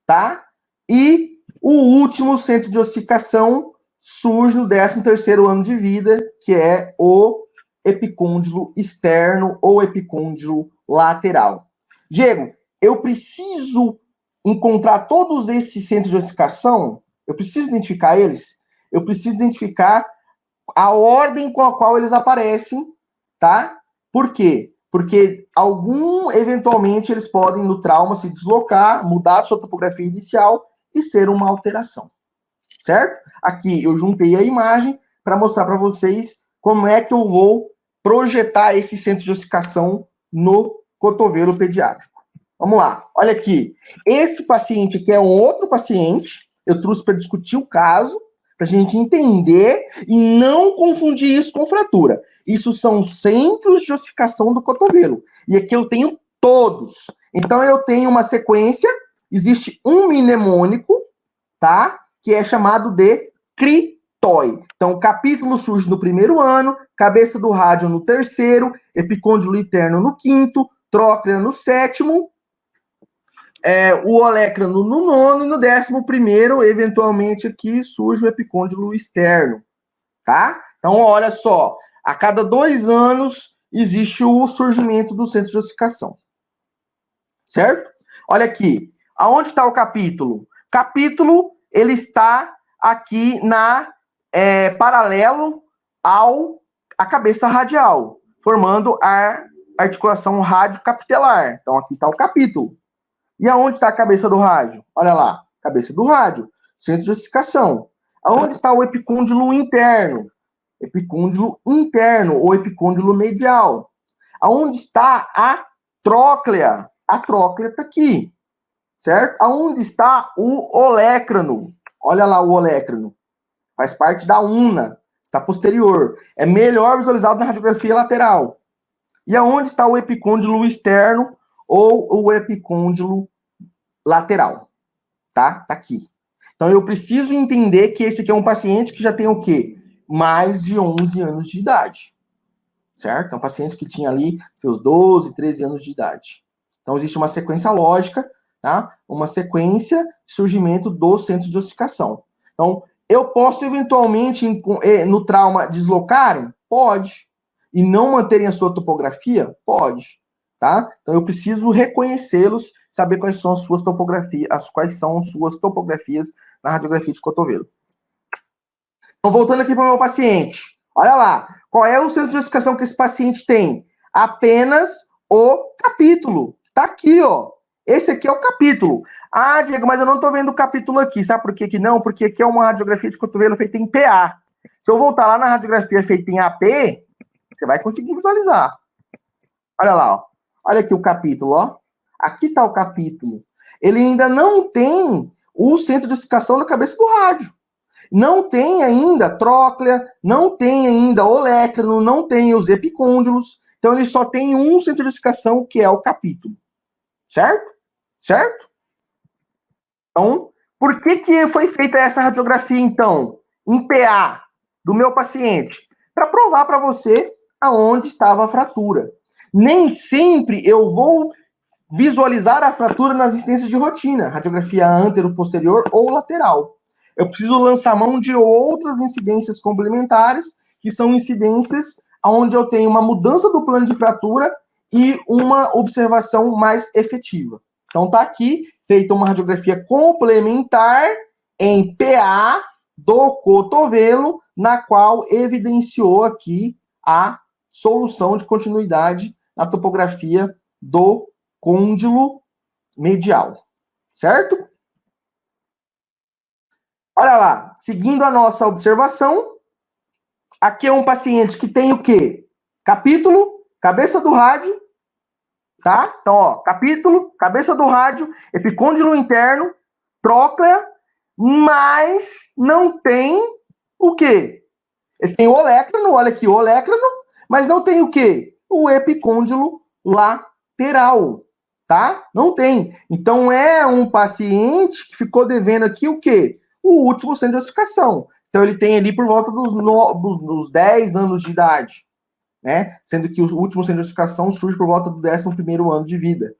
tá? E o último centro de ossificação surge no 13º ano de vida, que é o epicôndilo externo ou epicôndilo lateral. Diego, eu preciso encontrar todos esses centros de ossificação? Eu preciso identificar eles? Eu preciso identificar a ordem com a qual eles aparecem, tá? Por quê? Porque eventualmente, eles podem, no trauma, se deslocar, mudar a sua topografia inicial e ser uma alteração. Certo? Aqui eu juntei a imagem para mostrar para vocês como é que eu vou projetar esse centro de ossificação no cotovelo pediátrico. Vamos lá, olha aqui. Esse paciente aqui é um outro paciente, eu trouxe para discutir o caso, para a gente entender e não confundir isso com fratura. Isso são centros de ossificação do cotovelo. E aqui eu tenho todos. Então eu tenho uma sequência, existe um mnemônico, tá? Que é chamado de CRI TOI. Então, o capítulo surge no primeiro ano, cabeça do rádio no terceiro, epicôndilo interno no quinto, tróclea no sétimo, o olécrano no nono, e no 11º, eventualmente, aqui surge o epicôndilo externo, tá? Então, olha só, a cada 2 anos existe o surgimento do centro de ossificação, certo? Olha aqui, aonde está o capítulo? Capítulo, ele está aqui paralelo à cabeça radial, formando a articulação rádio-capitelar. Então, aqui está o capítulo. E aonde está a cabeça do rádio? Olha lá, cabeça do rádio, centro de ossificação. Aonde está o epicôndilo interno? Epicôndilo interno, ou epicôndilo medial. Aonde está a tróclea? A tróclea está aqui, certo? Aonde está o olécrano? Olha lá o olécrano. Faz parte da una, está posterior. É melhor visualizado na radiografia lateral. E aonde está o epicôndilo externo ou o epicôndilo lateral? Tá? Tá aqui. Então, eu preciso entender que esse aqui é um paciente que já tem o quê? Mais de 11 anos de idade. Certo? É um paciente que tinha ali seus 12, 13 anos de idade. Então, existe uma sequência lógica, tá? Uma sequência de surgimento do centro de ossificação. Então, eu posso, eventualmente, no trauma, deslocarem? Pode. E não manterem a sua topografia? Pode. Tá? Então, eu preciso reconhecê-los, saber quais são as suas topografias na radiografia de cotovelo. Então, voltando aqui para o meu paciente. Olha lá. Qual é o centro de ossificação que esse paciente tem? Apenas o capítulo. Está aqui, ó. Esse aqui é o capítulo. Ah, Diego, mas eu não estou vendo o capítulo aqui. Sabe por que não? Porque aqui é uma radiografia de cotovelo feita em PA. Se eu voltar lá na radiografia feita em AP, você vai conseguir visualizar. Olha lá, ó. Olha aqui o capítulo, ó. Aqui está o capítulo. Ele ainda não tem o centro de ossificação na cabeça do rádio. Não tem ainda tróclea, não tem ainda olécrano, não tem os epicôndilos. Então, ele só tem um centro de ossificação, que é o capítulo. Certo? Certo? Então, por que foi feita essa radiografia, então, em PA, do meu paciente? Para provar para você aonde estava a fratura. Nem sempre eu vou visualizar a fratura nas incidências de rotina, radiografia antero-posterior ou lateral. Eu preciso lançar mão de outras incidências complementares, que são incidências onde eu tenho uma mudança do plano de fratura e uma observação mais efetiva. Então, está aqui, feita uma radiografia complementar em PA do cotovelo, na qual evidenciou aqui a solução de continuidade na topografia do côndilo medial. Certo? Olha lá, seguindo a nossa observação, aqui é um paciente que tem o quê? Capítulo, cabeça do rádio, tá? Então, ó, capítulo, cabeça do rádio, epicôndilo interno, tróclea, mas não tem o quê? Ele tem o olécrano, olha aqui, o olécrano, mas não tem o quê? O epicôndilo lateral, tá? Não tem. Então, é um paciente que ficou devendo aqui o quê? O último centro de ossificação. Então, ele tem ali por volta dos 10 anos de idade, né? Sendo que o último centro de ossificação surge por volta do 11º ano de vida,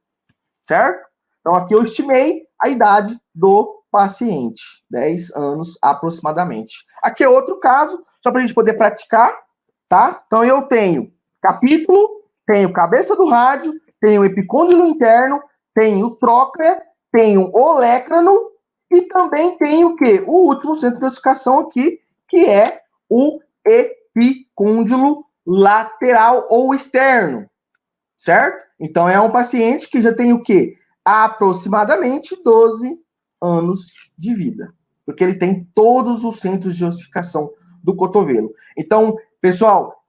certo? Então, aqui eu estimei a idade do paciente, 10 anos aproximadamente. Aqui é outro caso, só para a gente poder praticar, tá? Então, eu tenho capítulo, tenho cabeça do rádio, tenho epicôndilo interno, tenho tróclea, tenho olécrano, e também tem o quê? O último centro de ossificação aqui, que é o epicôndilo lateral ou externo, certo? Então, é um paciente que já tem o quê? Aproximadamente 12 anos de vida, porque ele tem todos os centros de ossificação do cotovelo. Então, pessoal,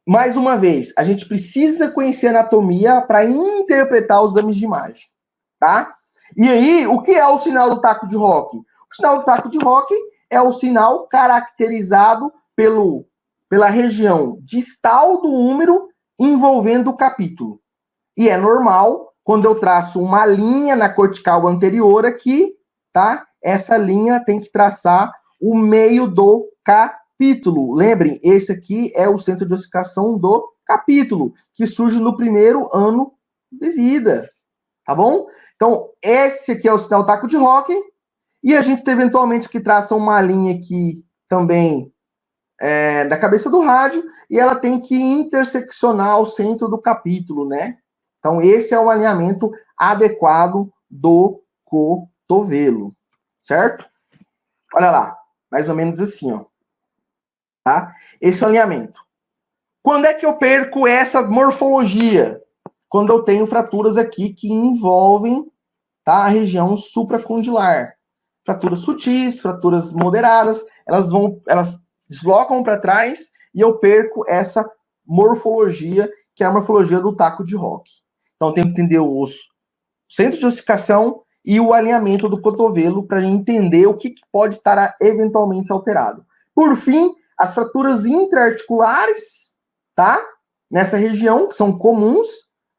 mais uma vez, a gente precisa conhecer a anatomia para interpretar os exames de imagem, tá? E aí, o que é o sinal do taco de Hock? O sinal do taco de Hock é o sinal caracterizado pela região distal do húmero envolvendo o capítulo. E é normal, quando eu traço uma linha na cortical anterior aqui, tá? Essa linha tem que traçar o meio do capítulo. Lembrem, esse aqui é o centro de ossificação do capítulo, que surge no primeiro ano de vida, tá bom? Então, esse aqui é o sinal taco de Hocking, e a gente eventualmente que traça uma linha aqui também da cabeça do rádio, e ela tem que interseccionar o centro do capítulo, né? Então, esse é o alinhamento adequado do cotovelo, certo? Olha lá, mais ou menos assim, ó. Tá? Esse é o alinhamento. Quando é que eu perco essa morfologia? Quando eu tenho fraturas aqui que envolvem, tá, a região supracondilar. Fraturas sutis, fraturas moderadas, elas deslocam para trás e eu perco essa morfologia, que é a morfologia do taco de Hocking. Então, eu tenho que entender os centros de ossificação e o alinhamento do cotovelo para entender o que pode estar eventualmente alterado. Por fim, as fraturas intraarticulares, tá? Nessa região, que são comuns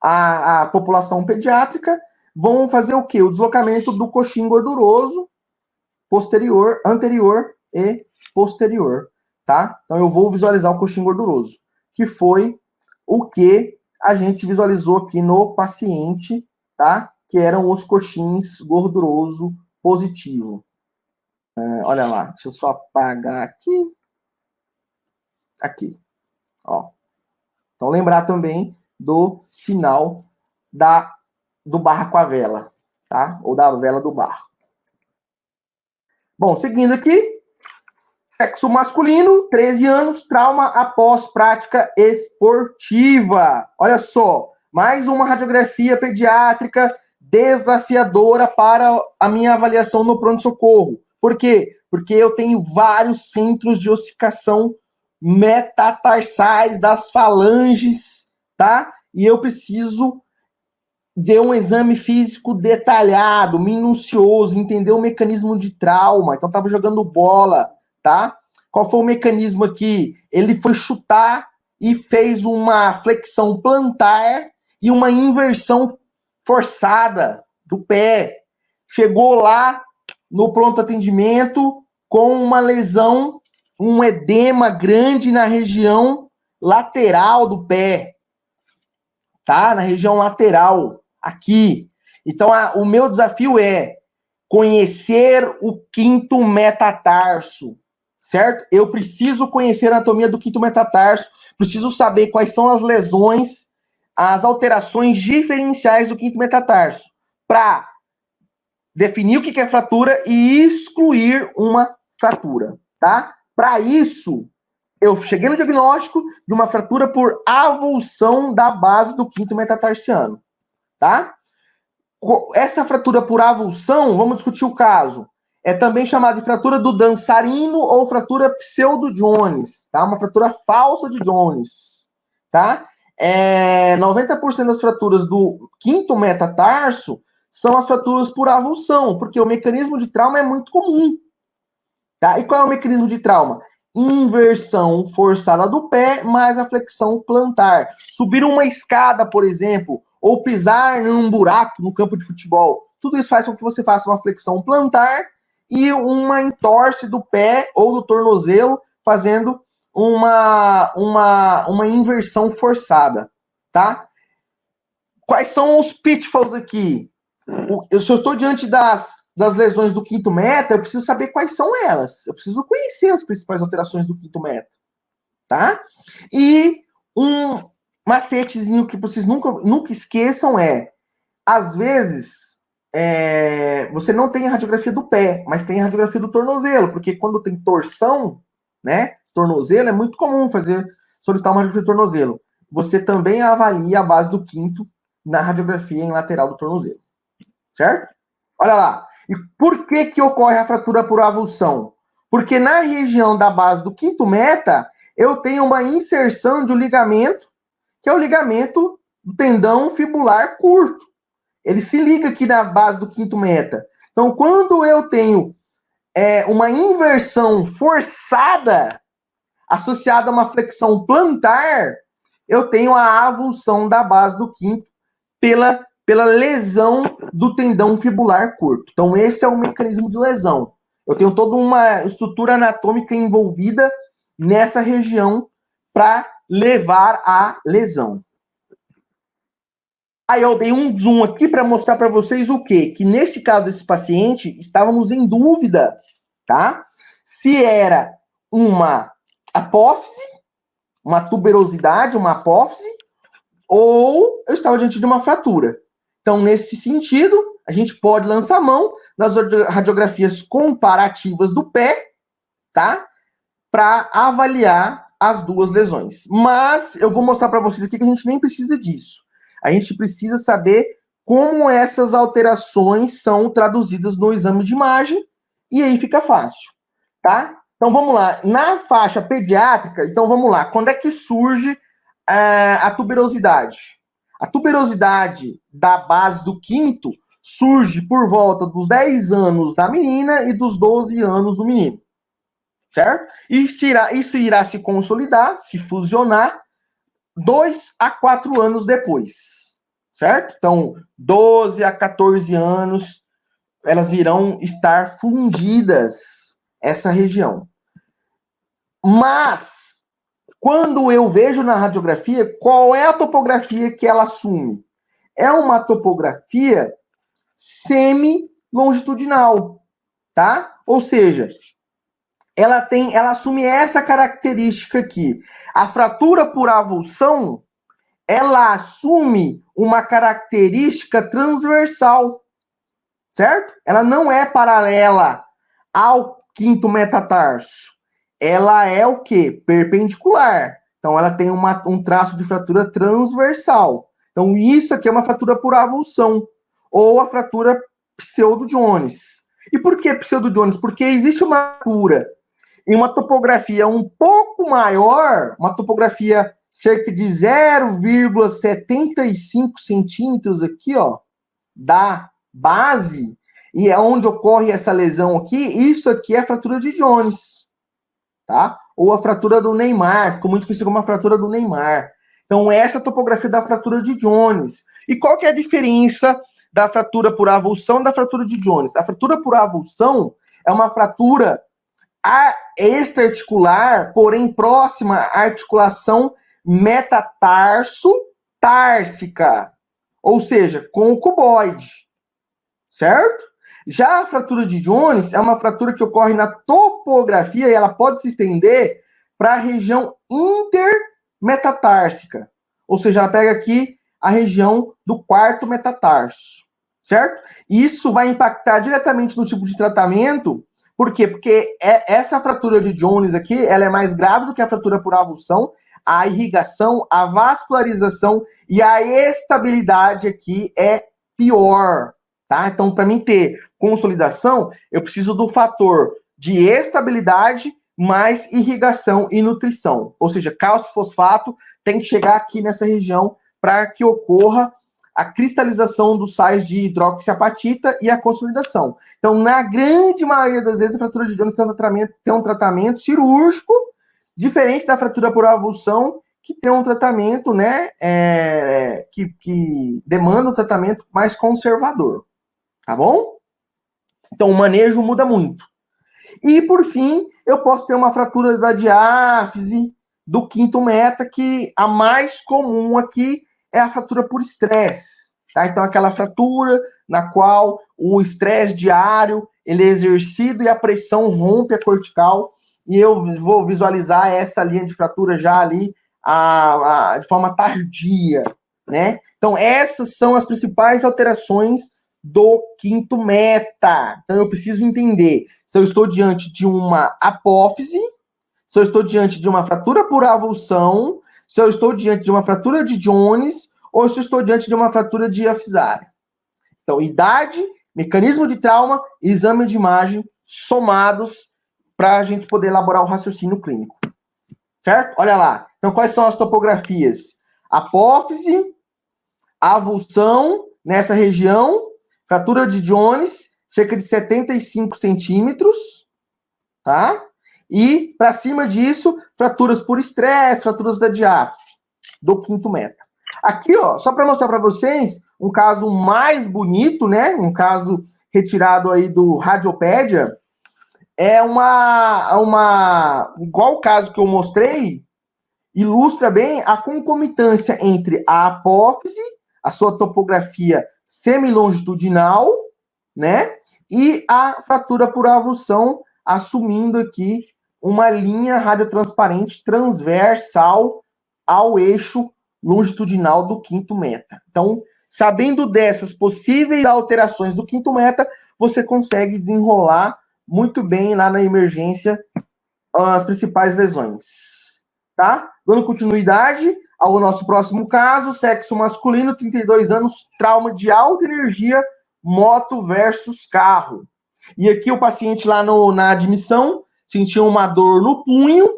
à população pediátrica, vão fazer o quê? O deslocamento do coxim gorduroso posterior, anterior e posterior, tá? Então, eu vou visualizar o coxim gorduroso, que foi o que a gente visualizou aqui no paciente, tá? Que eram os coxins gorduroso positivo. Olha lá, deixa eu só apagar aqui. Aqui, ó. Então, lembrar também do sinal do barra com a vela, tá? Ou da vela do barro. Bom, seguindo aqui, sexo masculino, 13 anos, trauma após prática esportiva. Olha só, mais uma radiografia pediátrica desafiadora para a minha avaliação no pronto-socorro. Por quê? Porque eu tenho vários centros de ossificação metatarsais das falanges, tá? E eu preciso de um exame físico detalhado, minucioso, entender o mecanismo de trauma. Então, estava jogando bola, tá? Qual foi o mecanismo aqui? Ele foi chutar e fez uma flexão plantar e uma inversão forçada do pé. Chegou lá no pronto atendimento com uma lesão, um edema grande na região lateral do pé, tá? Na região lateral, aqui. Então, o meu desafio é conhecer o quinto metatarso, certo? Eu preciso conhecer a anatomia do quinto metatarso, preciso saber quais são as lesões, as alterações diferenciais do quinto metatarso, para definir o que é fratura e excluir uma fratura, tá? Para isso, eu cheguei no diagnóstico de uma fratura por avulsão da base do quinto metatarsiano, tá? Essa fratura por avulsão, vamos discutir o caso, é também chamada de fratura do dançarino ou fratura pseudo-Jones, tá? Uma fratura falsa de Jones, tá? 90% das fraturas do quinto metatarso são as fraturas por avulsão, porque o mecanismo de trauma é muito comum, tá? E qual é o mecanismo de trauma? Inversão forçada do pé mais a flexão plantar. Subir uma escada, por exemplo, ou pisar num buraco no campo de futebol. Tudo isso faz com que você faça uma flexão plantar e uma entorse do pé ou do tornozelo, fazendo uma inversão forçada, tá? Quais são os pitfalls aqui? Se eu estou diante das lesões do quinto meta, eu preciso saber quais são elas. Eu preciso conhecer as principais alterações do quinto meta, tá? E um macetezinho que vocês nunca esqueçam às vezes, você não tem a radiografia do pé, mas tem a radiografia do tornozelo, porque quando tem torção, né, tornozelo, é muito comum solicitar uma radiografia do tornozelo. Você também avalia a base do quinto na radiografia em lateral do tornozelo, certo? Olha lá. E por que ocorre a fratura por avulsão? Porque na região da base do quinto meta, eu tenho uma inserção de um ligamento, que é o ligamento do tendão fibular curto. Ele se liga aqui na base do quinto meta. Então, quando eu tenho uma inversão forçada, associada a uma flexão plantar, eu tenho a avulsão da base do quinto pela lesão do tendão fibular curto. Então, esse é o mecanismo de lesão. Eu tenho toda uma estrutura anatômica envolvida nessa região para levar à lesão. Aí eu dei um zoom aqui para mostrar para vocês o quê? Que nesse caso desse paciente, estávamos em dúvida, tá? Se era uma apófise, uma tuberosidade, uma apófise, ou eu estava diante de uma fratura. Então, nesse sentido, a gente pode lançar mão das radiografias comparativas do pé, tá? Para avaliar as duas lesões. Mas eu vou mostrar para vocês aqui que a gente nem precisa disso. A gente precisa saber como essas alterações são traduzidas no exame de imagem, e aí fica fácil, tá? Então, vamos lá. Na faixa pediátrica, então vamos lá. Quando é que surge a tuberosidade? A tuberosidade da base do quinto surge por volta dos 10 anos da menina e dos 12 anos do menino, certo? E isso irá se consolidar, se fusionar, 2 a 4 anos depois, certo? Então, 12 a 14 anos, elas irão estar fundidas, essa região. Mas, quando eu vejo na radiografia, qual é a topografia que ela assume? É uma topografia semi-longitudinal, tá? Ou seja, ela assume essa característica aqui. A fratura por avulsão, ela assume uma característica transversal, certo? Ela não é paralela ao quinto metatarso. Ela é o quê? Perpendicular. Então, ela tem um traço de fratura transversal. Então, isso aqui é uma fratura por avulsão, ou a fratura pseudo-Jones. E por que pseudo-Jones? Porque existe uma fratura em uma topografia um pouco maior, uma topografia cerca de 0,75 centímetros aqui, ó, da base, e é onde ocorre essa lesão aqui. Isso aqui é a fratura de Jones, tá? Ou a fratura do Neymar, ficou muito conhecida como a fratura do Neymar. Então, essa é a topografia da fratura de Jones. E qual que é a diferença da fratura por avulsão e da fratura de Jones? A fratura por avulsão é uma fratura extraarticular, porém próxima à articulação metatarso-társica, ou seja, com o cuboide, certo? Já a fratura de Jones é uma fratura que ocorre na topografia e ela pode se estender para a região intermetatársica, ou seja, ela pega aqui a região do quarto metatarso, certo? Isso vai impactar diretamente no tipo de tratamento. Por quê? Porque essa fratura de Jones aqui, ela é mais grave do que a fratura por avulsão. A irrigação, a vascularização e a estabilidade aqui é pior, tá? Então, para mim ter consolidação, eu preciso do fator de estabilidade mais irrigação e nutrição. Ou seja, cálcio fosfato tem que chegar aqui nessa região para que ocorra a cristalização dos sais de hidroxiapatita e a consolidação. Então, na grande maioria das vezes, a fratura de Jones tem um tratamento cirúrgico, diferente da fratura por avulsão, que tem um tratamento, né, que demanda um tratamento mais conservador. Tá bom? Então, o manejo muda muito. E, por fim, eu posso ter uma fratura da diáfise do quinto meta, que a mais comum aqui é a fratura por estresse, tá? Então, aquela fratura na qual o estresse diário ele é exercido e a pressão rompe a cortical, e eu vou visualizar essa linha de fratura já ali de forma tardia, né? Então, essas são as principais alterações do quinto meta. Então, eu preciso entender se eu estou diante de uma apófise, se eu estou diante de uma fratura por avulsão, se eu estou diante de uma fratura de Jones ou se eu estou diante de uma fratura diafisária. Então, idade, mecanismo de trauma e exame de imagem somados para a gente poder elaborar o raciocínio clínico. Certo? Olha lá. Então, quais são as topografias? Apófise, avulsão nessa região, fratura de Jones, cerca de 75 centímetros, tá? E, para cima disso, fraturas por estresse, fraturas da diáfise, do quinto meta. Aqui, ó, só para mostrar para vocês um caso mais bonito, né? Um caso retirado aí do Radiopédia. igual o caso que eu mostrei, ilustra bem a concomitância entre a apófise, a sua topografia semilongitudinal, né, e a fratura por avulsão, assumindo aqui uma linha radiotransparente transversal ao eixo longitudinal do quinto meta. Então, sabendo dessas possíveis alterações do quinto meta, você consegue desenrolar muito bem lá na emergência as principais lesões. Tá? Dando continuidade ao nosso próximo caso, sexo masculino, 32 anos, trauma de alta energia, moto versus carro. E aqui o paciente lá na admissão sentia uma dor no punho,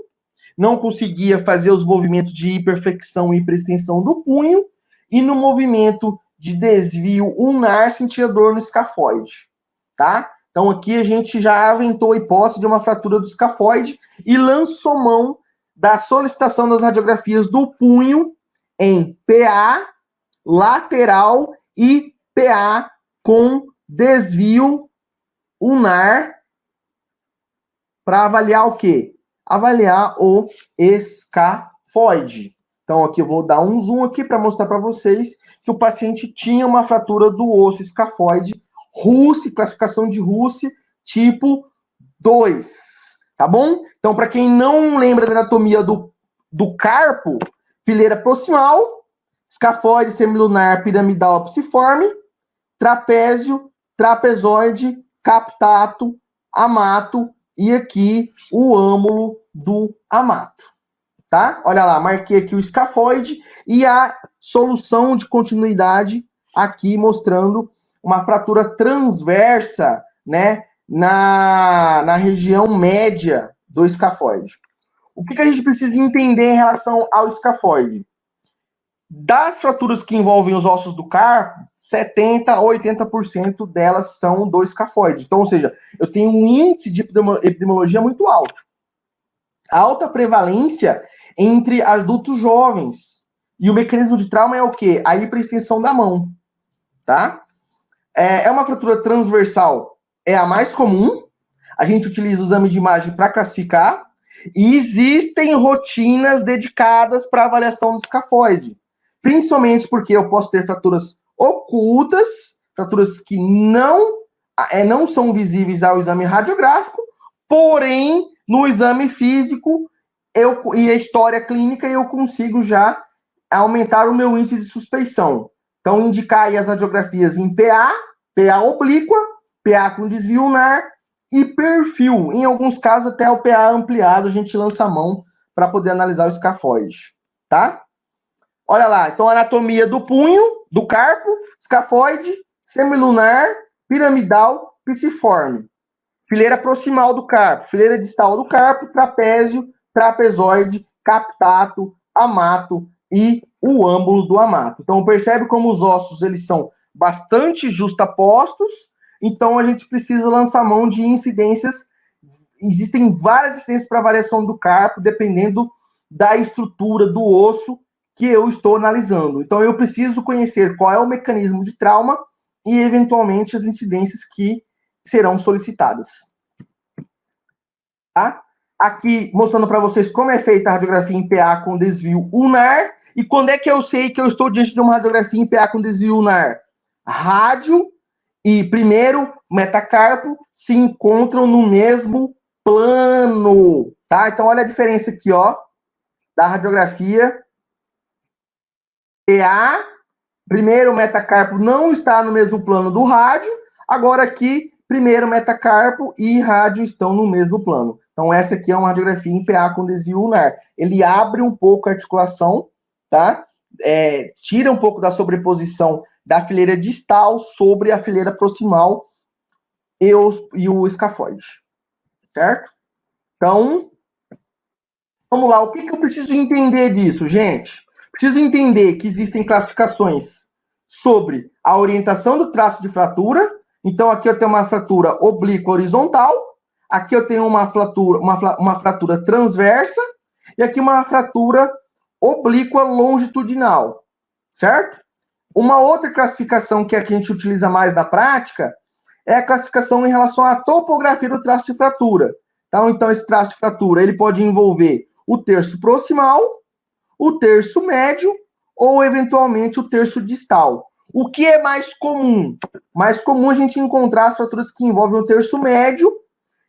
não conseguia fazer os movimentos de hiperflexão e hiperextensão do punho, e no movimento de desvio ulnar sentia dor no escafoide, tá? Então aqui a gente já aventou a hipótese de uma fratura do escafoide e lançou mão da solicitação das radiografias do punho em PA lateral e PA com desvio ulnar para avaliar o quê? Avaliar o escafoide. Então, aqui eu vou dar um zoom aqui para mostrar para vocês que o paciente tinha uma fratura do osso escafoide, Russe, classificação de Russe, tipo 2, tá bom? Então, para quem não lembra da anatomia do carpo, fileira proximal, escafoide semilunar piramidal psiforme, trapézio, trapezoide, captato, amato, e aqui o âmulo do amato, tá? Olha lá, marquei aqui o escafoide e a solução de continuidade aqui mostrando uma fratura transversa, né, na região média do escafoide. O que a gente precisa entender em relação ao escafoide? Das fraturas que envolvem os ossos do carpo, 70% a 80% delas são do escafoide. Então, ou seja, eu tenho um índice de epidemiologia muito alto. Alta prevalência entre adultos jovens. E o mecanismo de trauma é o quê? A hiperextensão da mão. Tá? É uma fratura transversal, é a mais comum. A gente utiliza o exame de imagem para classificar. E existem rotinas dedicadas para avaliação do escafoide. Principalmente porque eu posso ter fraturas ocultas, fraturas que não são visíveis ao exame radiográfico, porém, no exame físico e a história clínica, eu consigo já aumentar o meu índice de suspeição. Então, indicar aí as radiografias em PA oblíqua, PA com desvio ulnar e perfil. Em alguns casos, até o PA ampliado, a gente lança a mão para poder analisar o escafoide, tá? Olha lá, então a anatomia do punho, do carpo, escafoide, semilunar, piramidal, pisiforme. Fileira proximal do carpo, fileira distal do carpo, trapézio, trapezoide, captato, amato e o âmbulo do amato. Então percebe como os ossos eles são bastante justapostos, então a gente precisa lançar mão de incidências. Existem várias incidências para avaliação do carpo, dependendo da estrutura do osso que eu estou analisando. Então, eu preciso conhecer qual é o mecanismo de trauma e, eventualmente, as incidências que serão solicitadas. Tá? Aqui, mostrando para vocês como é feita a radiografia em PA com desvio ulnar. E quando é que eu sei que eu estou diante de uma radiografia em PA com desvio ulnar? Rádio e, primeiro, metacarpo se encontram no mesmo plano. Tá? Então, olha a diferença aqui, ó, da radiografia PA, primeiro metacarpo não está no mesmo plano do rádio, agora aqui, primeiro metacarpo e rádio estão no mesmo plano. Então, essa aqui é uma radiografia em PA com desvio ulnar. Ele abre um pouco a articulação, tá? Tira um pouco da sobreposição da fileira distal sobre a fileira proximal e o escafoide, certo? Então, vamos lá. O que eu preciso entender disso, gente? Preciso entender que existem classificações sobre a orientação do traço de fratura. Então, aqui eu tenho uma fratura oblíqua horizontal. Aqui eu tenho uma fratura transversa. E aqui uma fratura oblíqua longitudinal. Certo? Uma outra classificação que a gente utiliza mais na prática é a classificação em relação à topografia do traço de fratura. Então, esse traço de fratura ele pode envolver o terço proximal, o terço médio ou, eventualmente, o terço distal. O que é mais comum? Mais comum a gente encontrar as fraturas que envolvem o terço médio,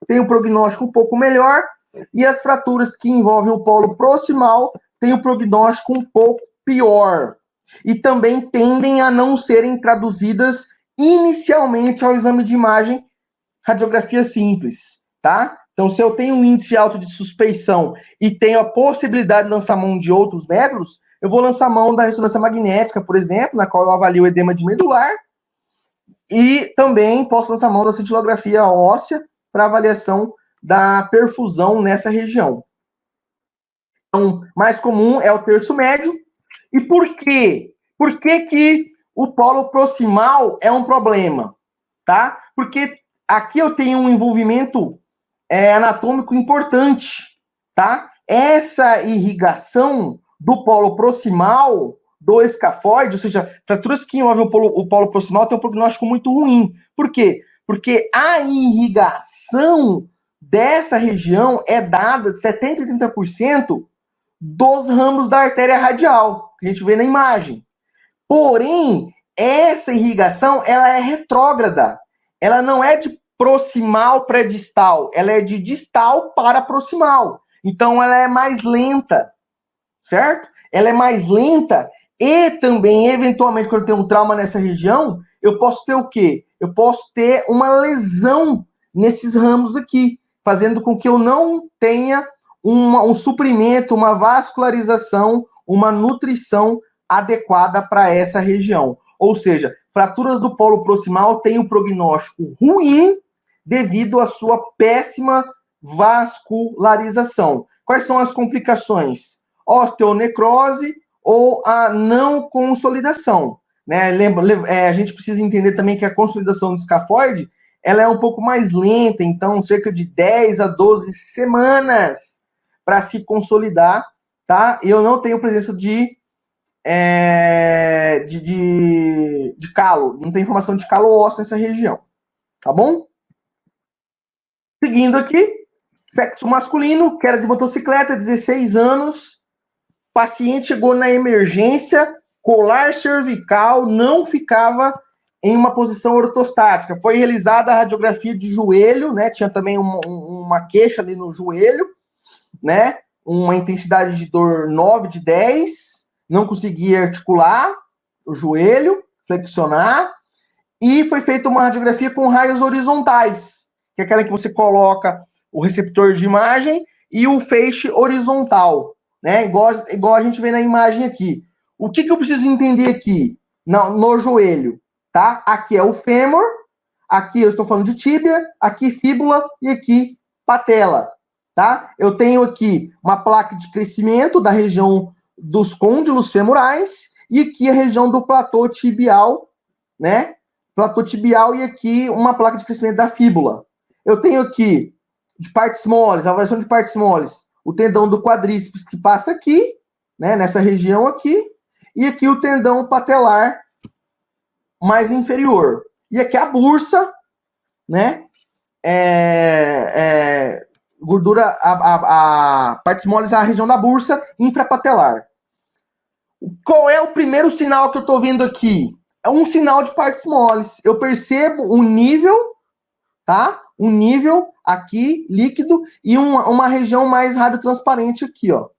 tem um prognóstico um pouco melhor, e as fraturas que envolvem o polo proximal têm um prognóstico um pouco pior. E também tendem a não serem traduzidas inicialmente ao exame de imagem radiografia simples, tá? Então, se eu tenho um índice alto de suspeição e tenho a possibilidade de lançar mão de outros métodos, eu vou lançar mão da ressonância magnética, por exemplo, na qual eu avalio o edema de medular, e também posso lançar mão da cintilografia óssea para avaliação da perfusão nessa região. Então, mais comum é o terço médio. E por quê? Por que o polo proximal é um problema? Tá? Porque aqui eu tenho um envolvimento anatômico importante, tá? Essa irrigação do polo proximal do escafoide, ou seja, fraturas que envolvem o polo proximal tem um prognóstico muito ruim. Por quê? Porque a irrigação dessa região é dada de 70% a 80% dos ramos da artéria radial, que a gente vê na imagem. Porém, essa irrigação, ela é retrógrada. Ela não é de proximal para distal, ela é de distal para proximal. Então, ela é mais lenta, certo? Ela é mais lenta e também, eventualmente, quando eu tenho um trauma nessa região, eu posso ter o quê? Eu posso ter uma lesão nesses ramos aqui, fazendo com que eu não tenha um suprimento, uma vascularização, uma nutrição adequada para essa região. Ou seja, fraturas do polo proximal têm um prognóstico ruim devido à sua péssima vascularização. Quais são as complicações? Osteonecrose ou a não consolidação. Né? A gente precisa entender também que a consolidação do escafoide ela é um pouco mais lenta, então cerca de 10 a 12 semanas para se consolidar, tá? Eu não tenho presença de calo, não tem informação de calo ósseo nessa região, tá bom? Seguindo aqui, sexo masculino, queda de motocicleta, 16 anos, paciente chegou na emergência, colar cervical não ficava em uma posição ortostática. Foi realizada a radiografia de joelho, né? Tinha também uma queixa ali no joelho, né? Uma intensidade de dor 9 de 10, não conseguia articular o joelho, flexionar, e foi feita uma radiografia com raios horizontais, que é aquela que você coloca o receptor de imagem e o feixe horizontal, né? Igual a gente vê na imagem aqui. O que eu preciso entender aqui? No joelho, tá? Aqui é o fêmur, aqui eu estou falando de tíbia, aqui fíbula e aqui patela, tá? Eu tenho aqui uma placa de crescimento da região dos côndilos femorais e aqui a região do platô tibial, né? Platô tibial e aqui uma placa de crescimento da fíbula. Eu tenho aqui de partes moles, a avaliação de partes moles, o tendão do quadríceps que passa aqui, né? Nessa região aqui, e aqui o tendão patelar mais inferior. E aqui a bursa, né? Gordura, a partes moles, a região da bursa infrapatelar. Qual é o primeiro sinal que eu estou vendo aqui? É um sinal de partes moles. Eu percebo um nível, tá? Um nível aqui, líquido, e uma região mais radiotransparente aqui, ó.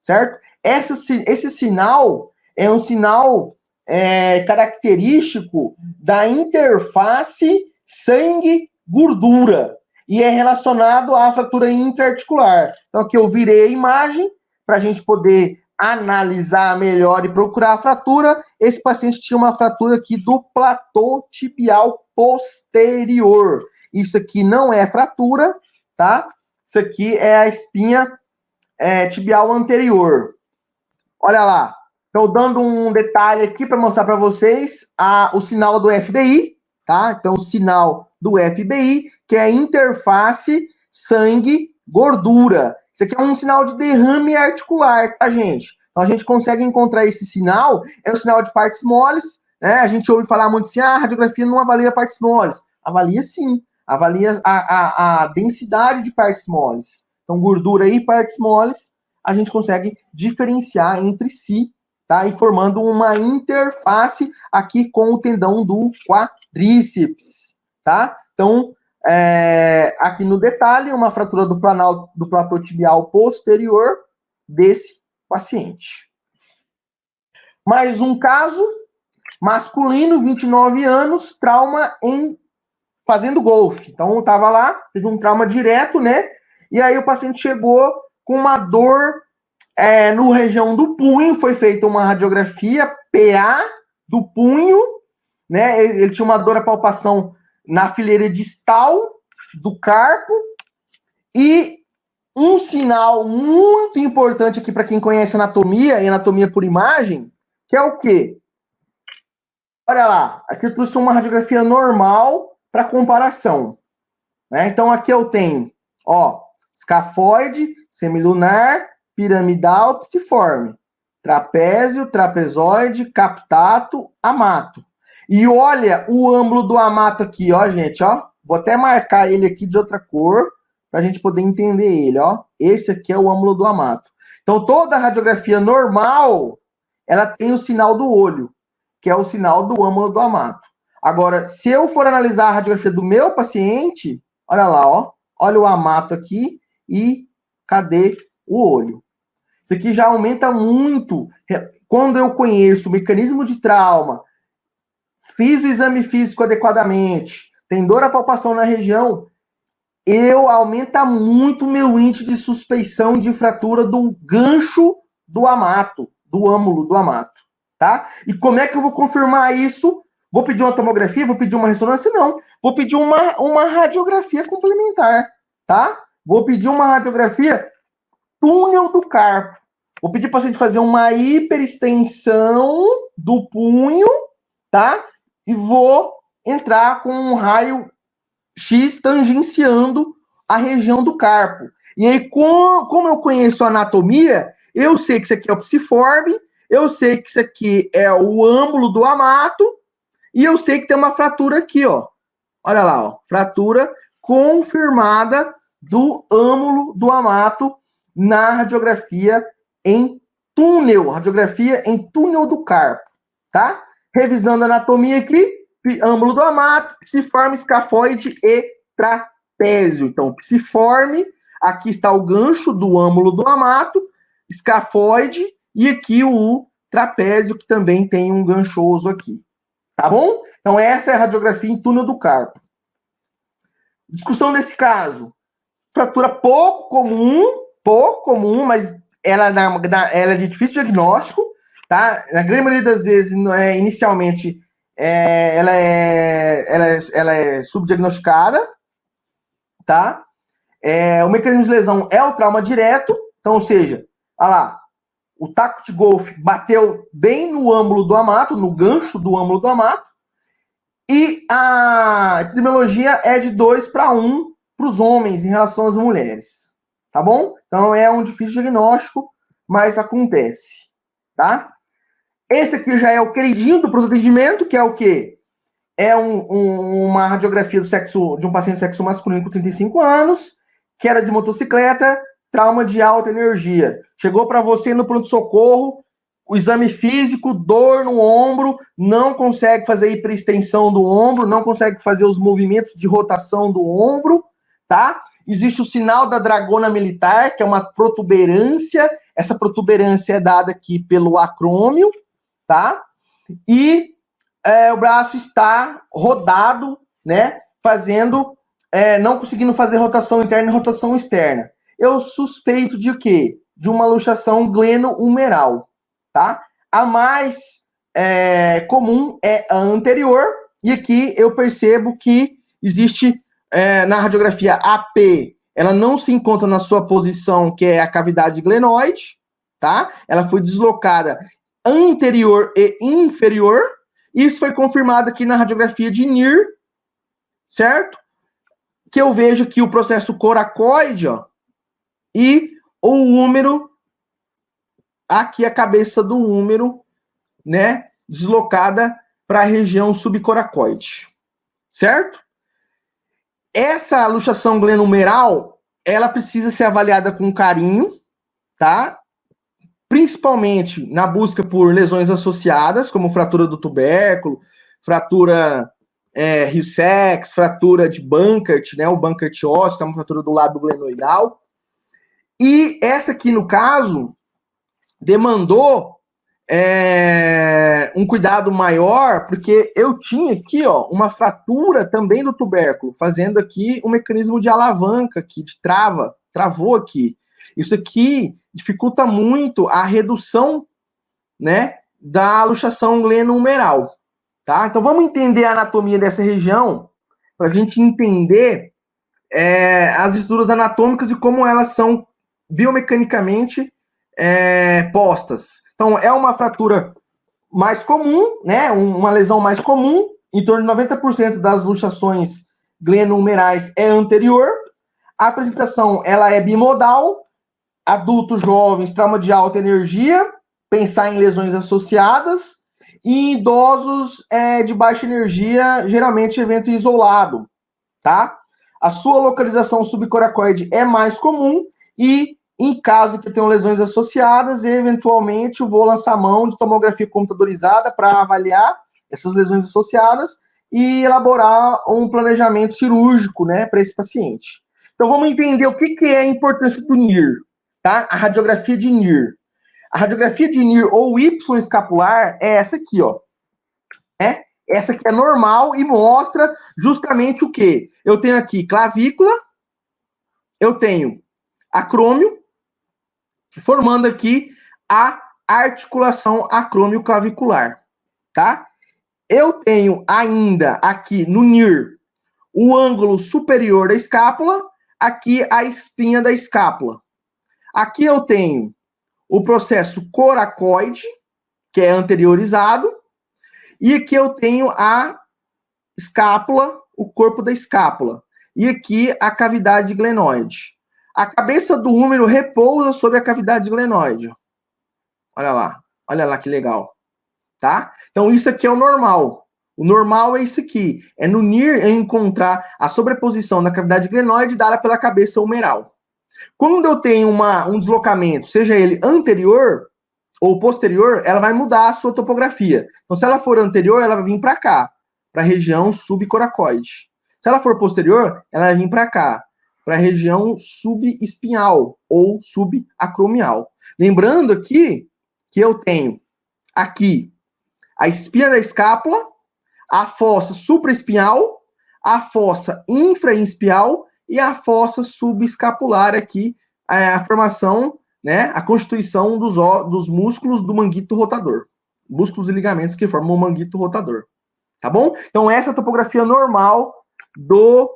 Certo? Esse sinal é um sinal característico da interface sangue-gordura e é relacionado à fratura interarticular. Então, aqui eu virei a imagem para a gente poder analisar melhor e procurar a fratura. Esse paciente tinha uma fratura aqui do platô tibial posterior. Isso aqui não é fratura, tá? Isso aqui é a espinha tibial anterior. Olha lá. Estou dando um detalhe aqui para mostrar para vocês o sinal do FBI, tá? Então, o sinal do FBI, que é a interface sangue-gordura. Isso aqui é um sinal de derrame articular, tá, gente? Então, a gente consegue encontrar esse sinal, é o sinal de partes moles, né? A gente ouve falar muito assim, a radiografia não avalia partes moles. Avalia sim. Avalia a densidade de partes moles. Então, gordura e partes moles, a gente consegue diferenciar entre si, tá? E formando uma interface aqui com o tendão do quadríceps, tá? Então, aqui no detalhe, uma fratura do platô tibial posterior desse paciente. Mais um caso, masculino, 29 anos, trauma fazendo golfe. Então, eu estava lá, teve um trauma direto, né? E aí o paciente chegou com uma dor no região do punho, foi feita uma radiografia PA do punho, né? Ele tinha uma dor à palpação na fileira distal do carpo e um sinal muito importante aqui para quem conhece anatomia e anatomia por imagem, que é o quê? Olha lá, aqui eu trouxe uma radiografia normal para comparação, né? Então aqui eu tenho, ó, escafoide, semilunar, piramidal, psiforme, trapézio, trapezoide, captato, amato. E olha o ângulo do amato aqui, ó, gente, ó. Vou até marcar ele aqui de outra cor para a gente poder entender ele, ó. Esse aqui é o ângulo do amato. Então toda radiografia normal, ela tem o sinal do olho, que é o sinal do ângulo do amato. Agora, se eu for analisar a radiografia do meu paciente, olha lá, ó. Olha o amato aqui e cadê o olho? Isso aqui já aumenta muito. Quando eu conheço o mecanismo de trauma, fiz o exame físico adequadamente, tem dor à palpação na região, aumenta muito o meu índice de suspeição de fratura do gancho do amato, do âmulo do amato, tá? E como é que eu vou confirmar isso? Vou pedir uma tomografia? Vou pedir uma ressonância? Não. Vou pedir uma radiografia complementar, tá? Vou pedir uma radiografia túnel do carpo. Vou pedir para o paciente fazer uma hiperextensão do punho, tá? E vou entrar com um raio X tangenciando a região do carpo. E aí, como eu conheço a anatomia, eu sei que isso aqui é o psiforme, eu sei que isso aqui é o âmbulo do amato, e eu sei que tem uma fratura aqui, ó. Olha lá, ó. Fratura confirmada do âmbulo do amato na radiografia em túnel. Radiografia em túnel do carpo, tá? Revisando a anatomia aqui, âmbulo do amato, psiforme, escafoide e trapézio. Então, psiforme, aqui está o gancho do âmbulo do amato, escafoide e aqui o trapézio, que também tem um ganchoso aqui. Tá bom? Então, essa é a radiografia em túnel do carpo. Discussão desse caso. Fratura pouco comum, mas ela é de difícil diagnóstico, tá? Na grande maioria das vezes, inicialmente, ela é subdiagnosticada, tá? O mecanismo de lesão é o trauma direto, então, ou seja, olha lá, o taco de golfe bateu bem no âmbulo do amato, no gancho do âmbulo do amato, e a epidemiologia é de 2:1 para os homens em relação às mulheres, tá bom? Então é um difícil diagnóstico, mas acontece, tá? Esse aqui já é o queridinho do procedimento, que é o quê? É uma radiografia de um paciente de sexo masculino com 35 anos, que era de motocicleta, trauma de alta energia. Chegou para você no pronto-socorro, o exame físico, dor no ombro, não consegue fazer a hiperextensão do ombro, não consegue fazer os movimentos de rotação do ombro, tá? Existe o sinal da dragona militar, que é uma protuberância. Essa protuberância é dada aqui pelo acrômio, tá? E o braço está rodado, né? Não conseguindo fazer rotação interna e rotação externa. Eu suspeito de quê? De uma luxação gleno-humeral, tá? A mais comum é a anterior, e aqui eu percebo que existe na radiografia AP, ela não se encontra na sua posição, que é a cavidade glenoide, tá? Ela foi deslocada anterior e inferior. Isso foi confirmado aqui na radiografia de NIR, certo? Que eu vejo que o processo coracoide, ó, e o úmero, aqui a cabeça do úmero, né, deslocada para a região subcoracoide, certo? essa luxação glenumeral, ela precisa ser avaliada com carinho, tá? Principalmente na busca por lesões associadas, como fratura do tubérculo, fratura Hill-Sachs, fratura de Bankert, né? O Bankert ósseo, que é uma fratura do lábio glenoidal. E essa aqui, no caso, demandou um cuidado maior, porque eu tinha aqui, ó, uma fratura também do tubérculo, fazendo aqui um mecanismo de alavanca aqui, de travou aqui. Isso aqui dificulta muito a redução, né, da luxação glenumeral, tá? Então vamos entender a anatomia dessa região, para a gente entender as estruturas anatômicas e como elas são biomecanicamente postas. Então, é uma fratura mais comum, né? Uma lesão mais comum, em torno de 90% das luxações glenumerais é anterior. A apresentação, ela é bimodal, adultos jovens, trauma de alta energia, pensar em lesões associadas, e idosos de baixa energia, geralmente evento isolado, tá? A sua localização subcoracoide é mais comum e, em caso que tenham lesões associadas, eventualmente eu vou lançar mão de tomografia computadorizada para avaliar essas lesões associadas e elaborar um planejamento cirúrgico, né, para esse paciente. Então vamos entender o que é a importância do NIR, tá? A radiografia de NIR. A radiografia de NIR ou Y escapular é essa aqui, ó. Essa aqui é normal e mostra justamente o quê? Eu tenho aqui clavícula, eu tenho acrômio, formando aqui a articulação acrômio-clavicular, tá? Eu tenho ainda aqui no NIR o ângulo superior da escápula, aqui a espinha da escápula. Aqui eu tenho o processo coracoide, que é anteriorizado, e aqui eu tenho a escápula, o corpo da escápula, e aqui a cavidade glenoide. A cabeça do úmero repousa sobre a cavidade glenoide. Olha lá que legal, tá? Então isso aqui é o normal. O normal é isso aqui, é no NIR eu encontrar a sobreposição da cavidade glenoide dada pela cabeça humeral. Quando eu tenho um deslocamento, seja ele anterior ou posterior, ela vai mudar a sua topografia. Então se ela for anterior, ela vai vir para cá, para a região subcoracoide. Se ela for posterior, ela vai vir para cá, para a região subespinhal ou subacromial. Lembrando aqui que eu tenho aqui a espinha da escápula, a fossa supraespinhal, a fossa infraespinhal e a fossa subescapular aqui, a formação, né, a constituição dos músculos do manguito rotador. Músculos e ligamentos que formam o manguito rotador. Tá bom? Então essa é a topografia normal do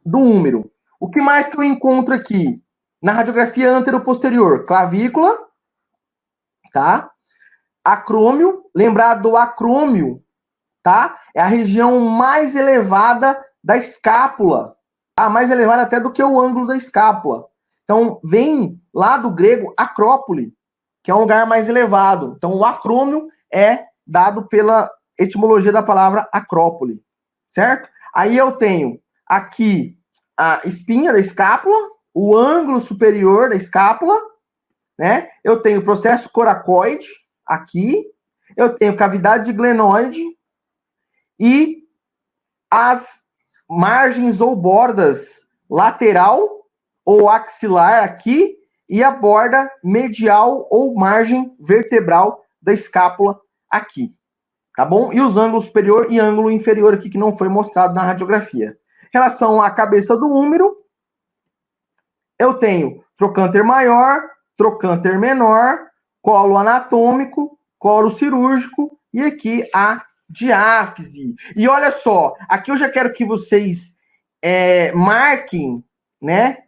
úmero. O que mais que eu encontro aqui? Na radiografia anteroposterior, clavícula, tá? Acrômio, lembrar do acrômio, tá? É a região mais elevada da escápula, tá? Mais elevada até do que o ângulo da escápula. Então, vem lá do grego acrópole, que é um lugar mais elevado. Então, o acrômio é dado pela etimologia da palavra acrópole, certo? Aí eu tenho aqui a espinha da escápula, o ângulo superior da escápula, né? Eu tenho o processo coracoide aqui, eu tenho cavidade glenoide e as margens ou bordas lateral ou axilar aqui e a borda medial ou margem vertebral da escápula aqui, tá bom? E os ângulos superior e ângulo inferior aqui que não foi mostrado na radiografia. Em relação à cabeça do úmero, eu tenho trocânter maior, trocânter menor, colo anatômico, colo cirúrgico e aqui a diáfise. E olha só, aqui eu já quero que vocês marquem, né,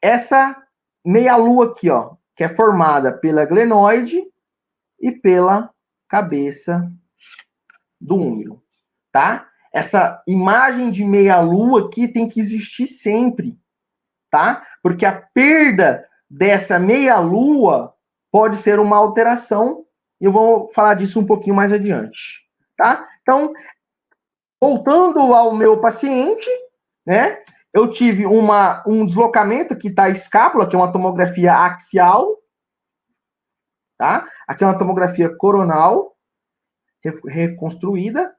essa meia-lua aqui, ó, que é formada pela glenoide e pela cabeça do úmero, tá? Essa imagem de meia-lua aqui tem que existir sempre, tá? Porque a perda dessa meia-lua pode ser uma alteração, e eu vou falar disso um pouquinho mais adiante, tá? Então, Voltando ao meu paciente, né? Eu tive um deslocamento, aqui está a escápula, que é uma tomografia axial, tá? Aqui é uma tomografia coronal, reconstruída,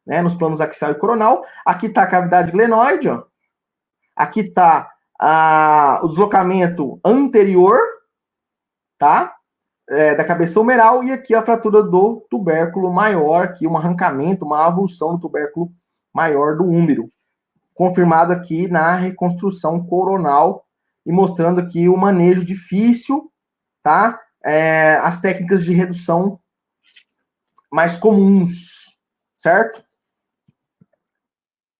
né, nos planos axial e coronal. Aqui está a cavidade glenoide, ó. Aqui está o deslocamento anterior, tá? Da cabeça humeral, e aqui a fratura do tubérculo maior, aqui um arrancamento, uma avulsão do tubérculo maior do úmero, confirmado aqui na reconstrução coronal e mostrando aqui o manejo difícil, tá? As técnicas de redução mais comuns, certo?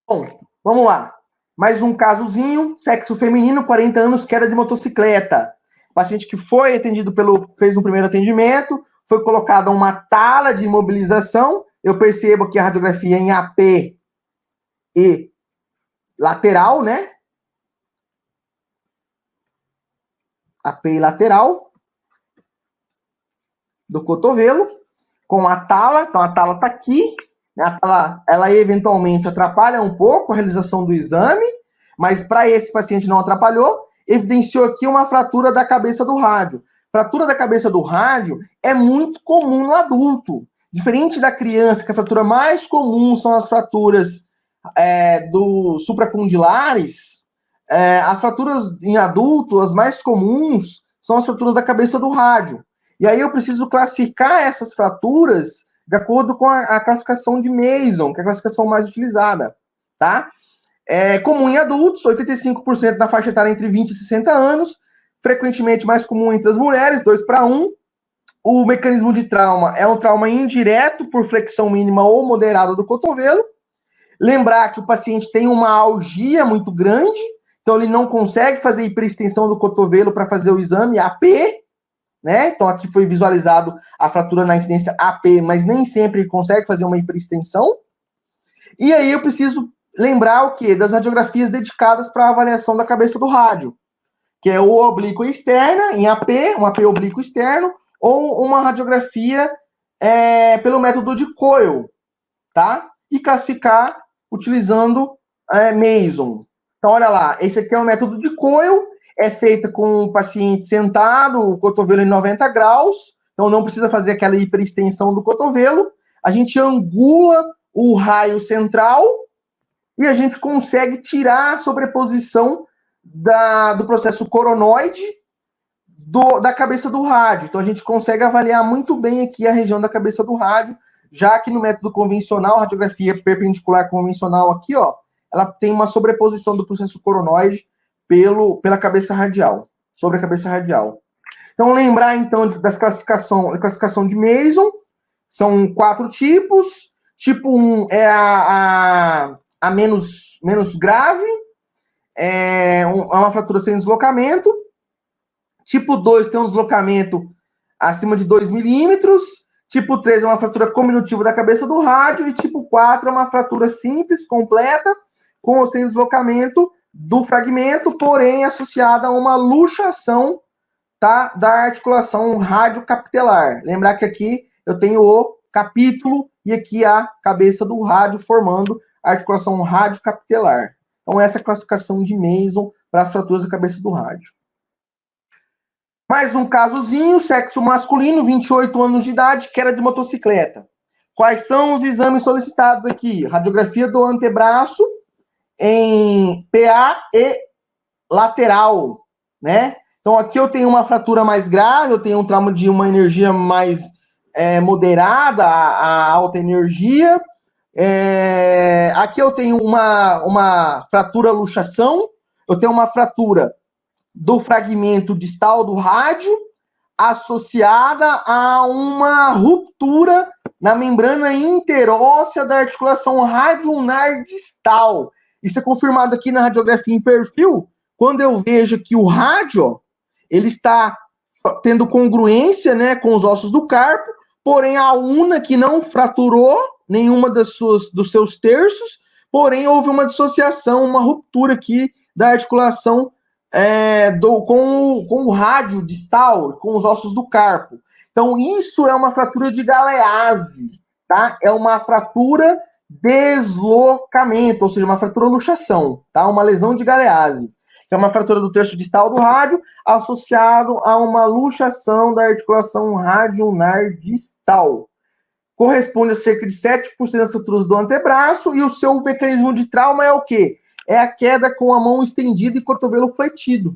Bom, vamos lá. Mais um casozinho, sexo feminino, 40 anos, queda de motocicleta. Paciente que foi atendido fez um primeiro atendimento, foi colocada uma tala de imobilização. Eu percebo aqui a radiografia em AP e lateral, né? AP e lateral do cotovelo, com a tala. Então, a tala está aqui. A tala, ela eventualmente atrapalha um pouco a realização do exame, mas para esse paciente não atrapalhou. Evidenciou aqui uma fratura da cabeça do rádio. Fratura da cabeça do rádio é muito comum no adulto. Diferente da criança, que a fratura mais comum são as fraturas supracondilares, as fraturas em adulto, as mais comuns, são as fraturas da cabeça do rádio. E aí eu preciso classificar essas fraturas de acordo com a classificação de Mason, que é a classificação mais utilizada, tá? É comum em adultos, 85% na faixa etária entre 20 e 60 anos, frequentemente mais comum entre as mulheres, 2:1. O mecanismo de trauma é um trauma indireto por flexão mínima ou moderada do cotovelo. Lembrar que o paciente tem uma algia muito grande, então ele não consegue fazer hiperextensão do cotovelo para fazer o exame AP, né? Então aqui foi visualizado a fratura na incidência AP, mas nem sempre ele consegue fazer uma hiperextensão. E aí eu preciso lembrar o quê? Das radiografias dedicadas para a avaliação da cabeça do rádio, que é o oblíqua externa, em AP, um AP oblíquo externo, ou uma radiografia pelo método de Coyle, tá? E classificar utilizando Mason. Então, olha lá, esse aqui é o método de Coyle, é feita com o paciente sentado, o cotovelo em 90 graus, então não precisa fazer aquela hiperextensão do cotovelo. A gente angula o raio central e a gente consegue tirar a sobreposição do processo coronoide da cabeça do rádio. Então a gente consegue avaliar muito bem aqui a região da cabeça do rádio, já que no método convencional, a radiografia perpendicular convencional aqui, ó, ela tem uma sobreposição do processo coronoide pela cabeça radial, sobre a cabeça radial. Então lembrar então da classificação de Mason, são 4 tipos. Tipo 1 é a menos grave, é uma fratura sem deslocamento. Tipo 2 tem um deslocamento acima de 2 milímetros. Tipo 3 é uma fratura cominutiva da cabeça do rádio. E tipo 4 é uma fratura simples, completa, com ou sem deslocamento do fragmento, porém associada a uma luxação, tá, da articulação radiocapitelar. Lembrar que aqui eu tenho o capítulo e aqui a cabeça do rádio formando a articulação radiocapitelar. Então essa é a classificação de Mason para as fraturas da cabeça do rádio. Mais um casozinho, sexo masculino, 28 anos de idade, queda de motocicleta. Quais são os exames solicitados aqui? Radiografia do antebraço em PA e lateral, né? Então aqui eu tenho uma fratura mais grave, eu tenho um trauma de uma energia mais moderada, a alta energia. Aqui eu tenho uma fratura luxação, eu tenho uma fratura do fragmento distal do rádio associada a uma ruptura na membrana interóssea da articulação radioulnar distal. Isso é confirmado aqui na radiografia em perfil, quando eu vejo que o rádio, ele está tendo congruência, né, com os ossos do carpo, porém a una que não fraturou nenhuma dos seus terços, porém houve uma dissociação, uma ruptura aqui da articulação com o rádio distal, com os ossos do carpo. Então isso é uma fratura de Galeazzi, tá? É uma fratura deslocamento, ou seja, uma fratura ou luxação, tá? Uma lesão de Galeazzi, que é uma fratura do terço distal do rádio associado a uma luxação da articulação radioulnar distal. Corresponde a cerca de 7% das fraturas do antebraço, e o seu mecanismo de trauma é o quê? É a queda com a mão estendida e cotovelo fletido,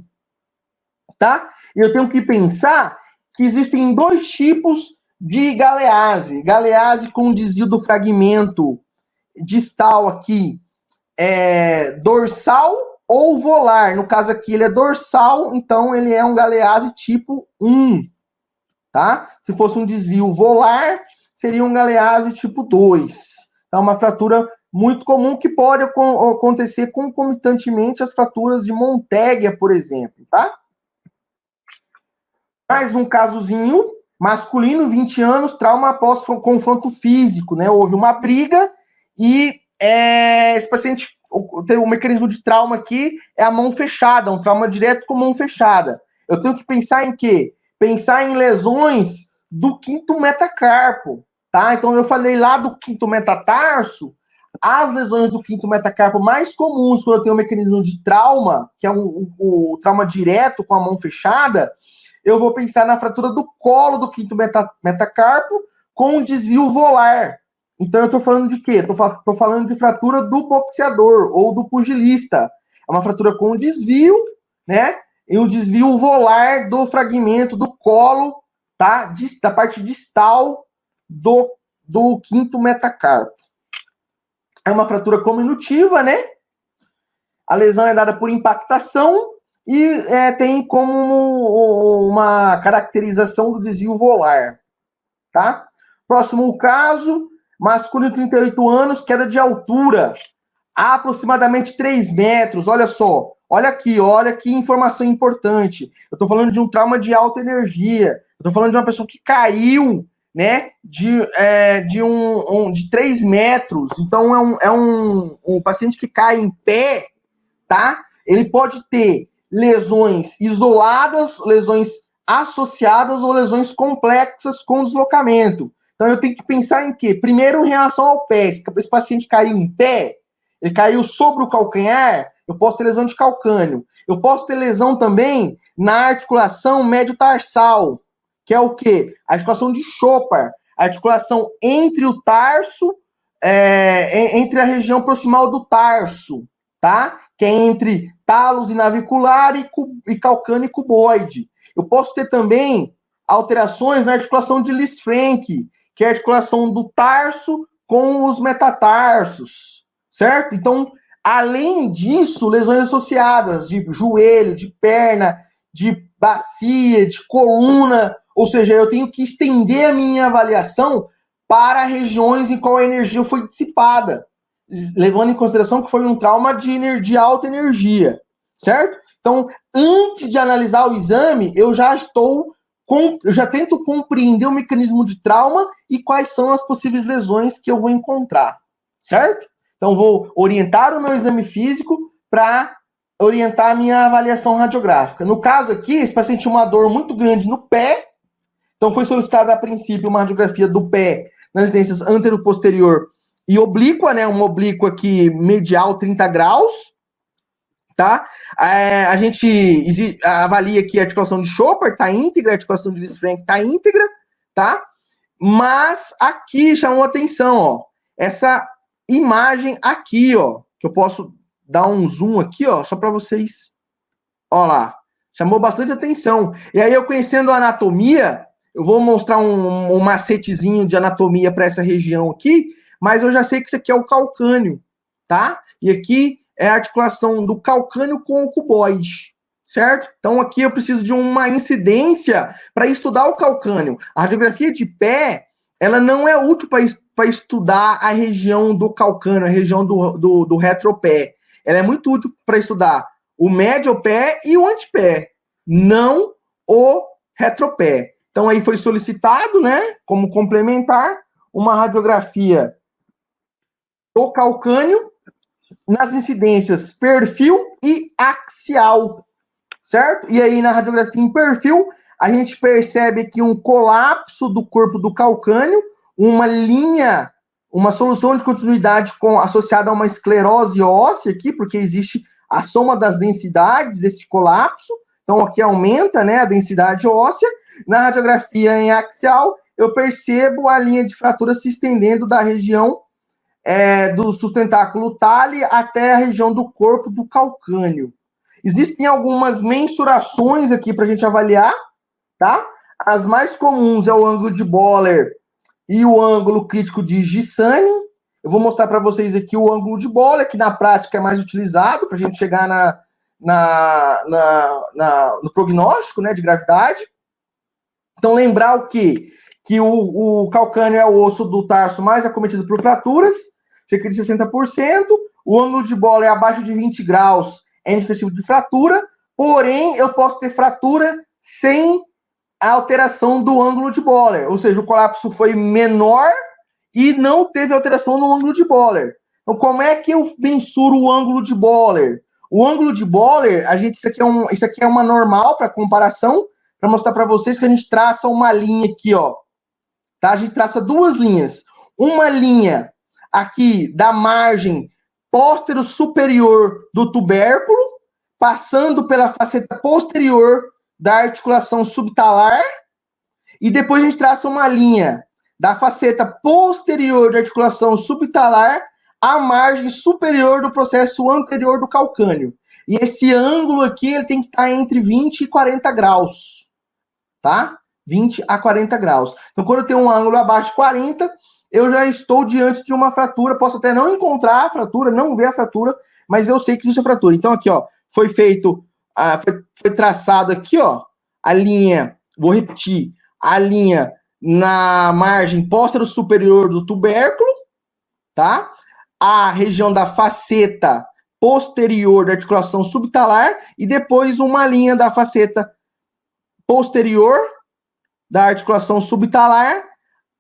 tá? E eu tenho que pensar que existem 2 tipos de Galeazzi. Galeazzi com desvio do fragmento distal aqui, dorsal ou volar. No caso aqui ele é dorsal, então ele é um Galeazzi tipo 1, tá? Se fosse um desvio volar, seria um Galeazzi tipo 2. É uma fratura muito comum que pode acontecer concomitantemente às fraturas de Monteggia, por exemplo, tá? Mais um casozinho, masculino, 20 anos, trauma após confronto físico, né? Houve uma briga e esse paciente tem um mecanismo de trauma aqui, é a mão fechada, um trauma direto com mão fechada. Eu tenho que pensar em quê? Pensar em lesões do quinto metacarpo, tá? Então eu falei lá do quinto metatarso, as lesões do quinto metacarpo mais comuns quando eu tenho um mecanismo de trauma, que é o trauma direto com a mão fechada, eu vou pensar na fratura do colo do quinto metacarpo com desvio volar. Então eu estou falando de quê? Estou falando de fratura do boxeador ou do pugilista. É uma fratura com desvio, né? E um desvio volar do fragmento do colo, tá? Da parte distal do quinto metacarpo. É uma fratura cominutiva, né? A lesão é dada por impactação e tem como uma caracterização do desvio volar, tá? Próximo caso, masculino, 38 anos, queda de altura, aproximadamente 3 metros, olha só, olha que informação importante. Eu tô falando de um trauma de alta energia, eu tô falando de uma pessoa que caiu, né, de 3 metros, então é um paciente que cai em pé, tá? Ele pode ter lesões isoladas, lesões associadas ou lesões complexas com deslocamento. Então eu tenho que pensar em quê? Primeiro, em relação ao pé. Se esse paciente caiu em pé, ele caiu sobre o calcanhar, eu posso ter lesão de calcânio. Eu posso ter lesão também na articulação médio-tarsal, que é o quê? A articulação de Chopard, a articulação entre o tarso, entre a região proximal do tarso, tá? Que é entre talos e navicular e calcâneo e cuboide. Eu posso ter também alterações na articulação de Lisfranc, que é a articulação do tarso com os metatarsos, certo? Então, além disso, lesões associadas de joelho, de perna, de bacia, de coluna, ou seja, eu tenho que estender a minha avaliação para regiões em qual a energia foi dissipada, levando em consideração que foi um trauma de alta energia, certo? Então, antes de analisar o exame, eu já tento compreender o mecanismo de trauma e quais são as possíveis lesões que eu vou encontrar, certo? Então, vou orientar o meu exame físico para orientar a minha avaliação radiográfica. No caso aqui, esse paciente tinha uma dor muito grande no pé, então foi solicitada a princípio uma radiografia do pé nas residências antero-posterior e oblíqua, né? Uma oblíqua aqui medial 30 graus, tá? A gente avalia aqui a articulação de Chopard, está íntegra, a articulação de Lisfranc está íntegra, tá? Mas aqui chamou atenção, ó, essa imagem aqui, ó, que eu posso dar um zoom aqui, ó, só para vocês, ó lá, chamou bastante atenção. E aí eu conhecendo a anatomia, eu vou mostrar um macetezinho de anatomia para essa região aqui, mas eu já sei que isso aqui é o calcânio, tá? E aqui é a articulação do calcânio com o cuboide, certo? Então aqui eu preciso de uma incidência para estudar o calcânio. A radiografia de pé, ela não é útil para estudar a região do calcânio, a região do retropé. Ela é muito útil para estudar o médio pé e o antepé, não o retropé. Então aí foi solicitado, né, como complementar, uma radiografia do calcânio nas incidências perfil e axial, certo? E aí na radiografia em perfil, a gente percebe aqui um colapso do corpo do calcânio, uma linha uma solução de continuidade associada a uma esclerose óssea aqui, porque existe a soma das densidades desse colapso. Então, aqui aumenta, né, a densidade óssea. Na radiografia em axial, eu percebo a linha de fratura se estendendo da região do sustentáculo tale até a região do corpo do calcânio. Existem algumas mensurações aqui para a gente avaliar, tá? As mais comuns é o ângulo de Boller e o ângulo crítico de Giussani. Eu vou mostrar para vocês aqui o ângulo de Boller, que na prática é mais utilizado para a gente chegar no prognóstico, né, de gravidade. Então, lembrar o quê? Que o calcânio é o osso do tarso mais acometido por fraturas, cerca de 60%. O ângulo de Boller é abaixo de 20 graus, é indicativo de fratura. Porém, eu posso ter fratura sem a alteração do ângulo de Boller. Ou seja, o colapso foi menor e não teve alteração no ângulo de Boller. Então, como é que eu mensuro o ângulo de Boller? O ângulo de Boller, isso aqui é uma normal para comparação, para mostrar para vocês que a gente traça uma linha aqui, ó. Tá? A gente traça duas linhas. Uma linha aqui da margem póstero superior do tubérculo, passando pela faceta posterior da articulação subtalar, e depois a gente traça uma linha da faceta posterior da articulação subtalar à margem superior do processo anterior do calcânio. E esse ângulo aqui ele tem que estar entre 20 e 40 graus, tá? 20 a 40 graus. Então, quando eu tenho um ângulo abaixo de 40, eu já estou diante de uma fratura. Posso até não encontrar a fratura, não ver a fratura, mas eu sei que existe a fratura. Então, aqui, ó, foi traçado aqui, ó, a linha, vou repetir, a linha na margem póstero superior do tubérculo, tá? A região da faceta posterior da articulação subtalar e depois uma linha da faceta posterior da articulação subtalar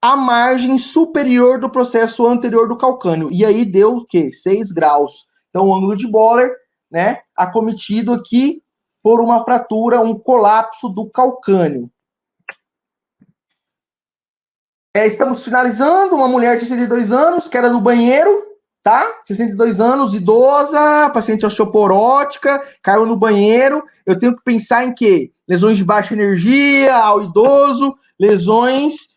à margem superior do processo anterior do calcânio. E aí deu o quê? 6 graus. Então, o ângulo de Boller, né, acometido aqui por uma fratura, um colapso do calcânio. Estamos finalizando, uma mulher de 62 anos, que era do banheiro, tá? 62 anos, idosa, paciente osteoporótica, caiu no banheiro. Eu tenho que pensar em quê? Lesões de baixa energia ao idoso, lesões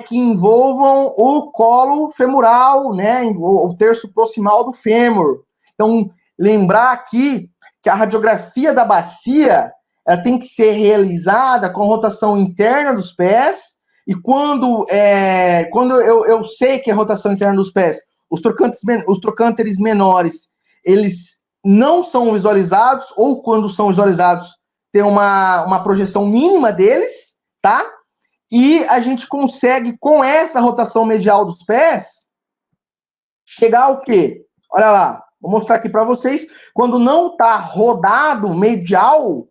que envolvam o colo femoral, né? O terço proximal do fêmur. Então, lembrar aqui que a radiografia da bacia ela tem que ser realizada com rotação interna dos pés. E quando eu sei que é rotação interna dos pés, os trocânteres menores, eles não são visualizados, ou quando são visualizados, tem uma projeção mínima deles, tá? E a gente consegue, com essa rotação medial dos pés, chegar ao quê? Olha lá, vou mostrar aqui para vocês. Quando não está rodado medial,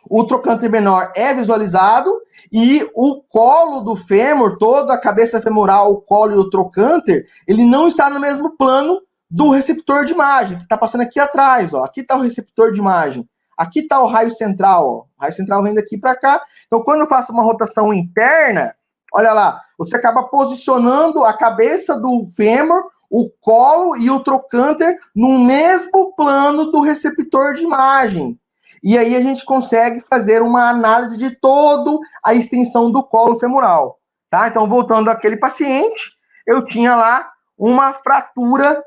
o trocânter menor é visualizado e o colo do fêmur, toda a cabeça femoral, o colo e o trocânter, ele não está no mesmo plano do receptor de imagem, que está passando aqui atrás, ó. Aqui está o receptor de imagem. Aqui está o raio central, ó. O raio central vem daqui para cá. Então, quando eu faço uma rotação interna, olha lá, você acaba posicionando a cabeça do fêmur, o colo e o trocânter no mesmo plano do receptor de imagem. E aí a gente consegue fazer uma análise de toda a extensão do colo femoral, tá? Então, voltando àquele paciente, eu tinha lá uma fratura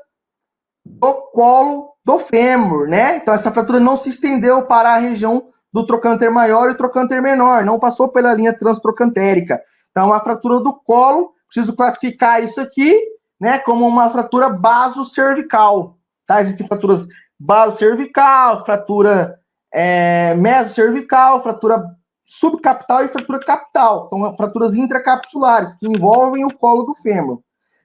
do colo do fêmur, né? Então, essa fratura não se estendeu para a região do trocânter maior e trocânter menor, não passou pela linha transtrocantérica. Então, uma fratura do colo, preciso classificar isso aqui, né, como uma fratura basocervical, tá? Existem fraturas basocervical, fratura mesocervical, fratura subcapital e fratura capital. Então, fraturas intracapsulares que envolvem o colo do fêmur.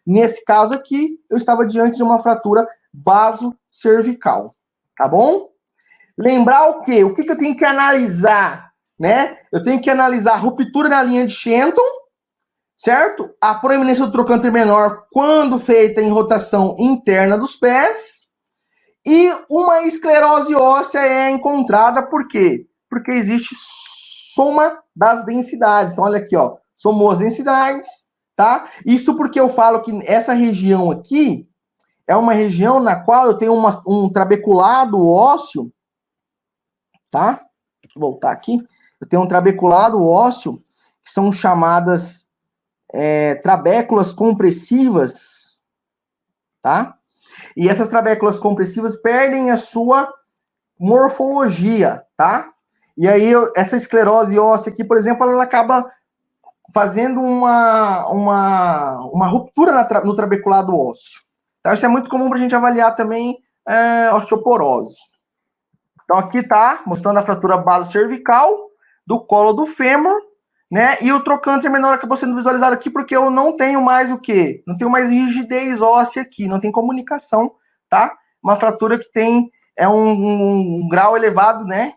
Nesse caso aqui, eu estava diante de uma fratura basocervical, tá bom? Lembrar o quê? O que eu tenho que analisar, né? Eu tenho que analisar a ruptura na linha de Shenton, certo? A proeminência do trocânter menor quando feita em rotação interna dos pés. E uma esclerose óssea é encontrada por quê? Porque existe soma das densidades. Então, olha aqui, ó. Somou as densidades, tá? Isso porque eu falo que essa região aqui é uma região na qual eu tenho um trabeculado ósseo, tá? Vou voltar aqui. Eu tenho um trabeculado ósseo, que são chamadas trabéculas compressivas, tá? E essas trabéculas compressivas perdem a sua morfologia, tá? E aí, essa esclerose óssea aqui, por exemplo, ela acaba fazendo uma ruptura no trabeculado ósseo. Então, isso é muito comum para a gente avaliar também osteoporose. Então, aqui está mostrando a fratura base cervical do colo do fêmur, né? E o trocânter menor acabou sendo visualizado aqui porque eu não tenho mais o quê? Não tenho mais rigidez óssea aqui, não tem comunicação, tá? Uma fratura que tem um grau elevado, né?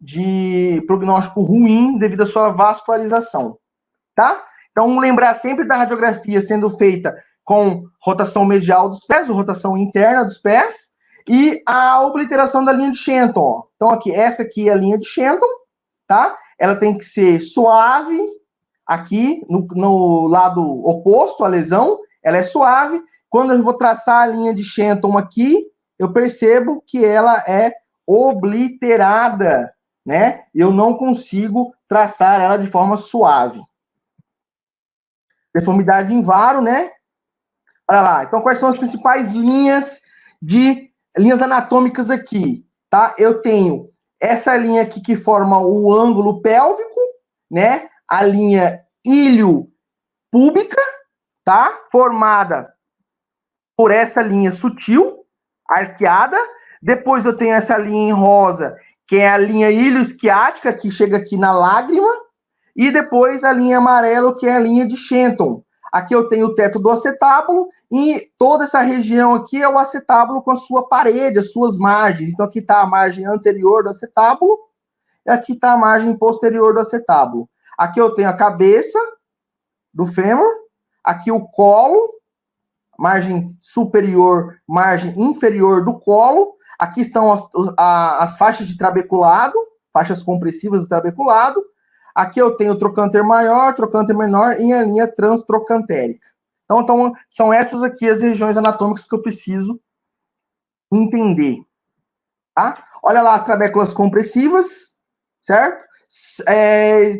De prognóstico ruim devido à sua vascularização, tá? Então, lembrar sempre da radiografia sendo feita com rotação medial dos pés, rotação interna dos pés, e a obliteração da linha de Shenton, ó. Então, aqui, essa aqui é a linha de Shenton, tá? Ela tem que ser suave, aqui, no lado oposto à lesão, ela é suave. Quando eu vou traçar a linha de Shenton aqui, eu percebo que ela é obliterada, né? Eu não consigo traçar ela de forma suave. Deformidade em varo, né? Olha lá. Então, quais são as principais linhas anatômicas aqui, tá? Eu tenho essa linha aqui que forma o ângulo pélvico, né? A linha ilho-púbica, tá? Formada por essa linha sutil, arqueada. Depois eu tenho essa linha em rosa, que é a linha ilho-isquiática, que chega aqui na lágrima. E depois a linha amarela, que é a linha de Shenton. Aqui eu tenho o teto do acetábulo e toda essa região aqui é o acetábulo com a sua parede, as suas margens. Então aqui está a margem anterior do acetábulo e aqui está a margem posterior do acetábulo. Aqui eu tenho a cabeça do fêmur, aqui o colo, margem superior, margem inferior do colo. Aqui estão as faixas de trabeculado, faixas compressivas do trabeculado. Aqui eu tenho o trocânter maior, trocânter menor e a linha transtrocantérica. Então, são essas aqui as regiões anatômicas que eu preciso entender. Tá? Olha lá as trabéculas compressivas, certo?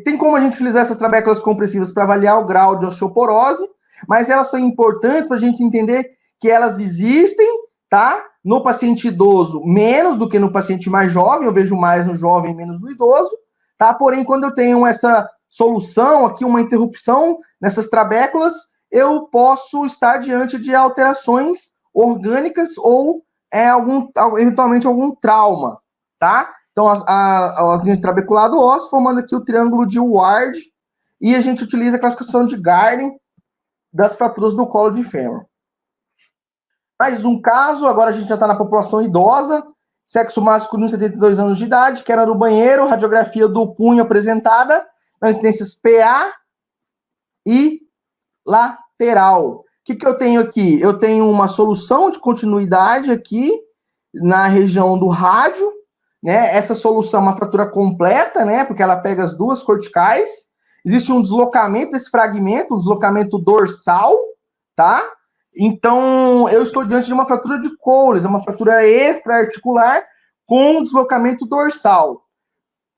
Tem como a gente utilizar essas trabéculas compressivas para avaliar o grau de osteoporose, mas elas são importantes para a gente entender que elas existem, tá? No paciente idoso, menos do que no paciente mais jovem, eu vejo mais no jovem, menos no idoso. Tá? Porém, quando eu tenho essa solução aqui, uma interrupção nessas trabéculas, eu posso estar diante de alterações orgânicas ou eventualmente algum trauma, tá? Então, as linhas trabeculado ósseo, formando aqui o triângulo de Ward, e a gente utiliza a classificação de Gardner das fraturas do colo de fêmur. Mais um caso, agora a gente já está na população idosa, sexo masculino, 72 anos de idade, queda no banheiro, radiografia do punho apresentada, nas incidências PA e lateral. O que eu tenho aqui? Eu tenho uma solução de continuidade aqui na região do rádio, né? Essa solução é uma fratura completa, né? Porque ela pega as duas corticais. Existe um deslocamento desse fragmento, um deslocamento dorsal, tá? Então, eu estou diante de uma fratura de Coles, é uma fratura extra-articular com deslocamento dorsal.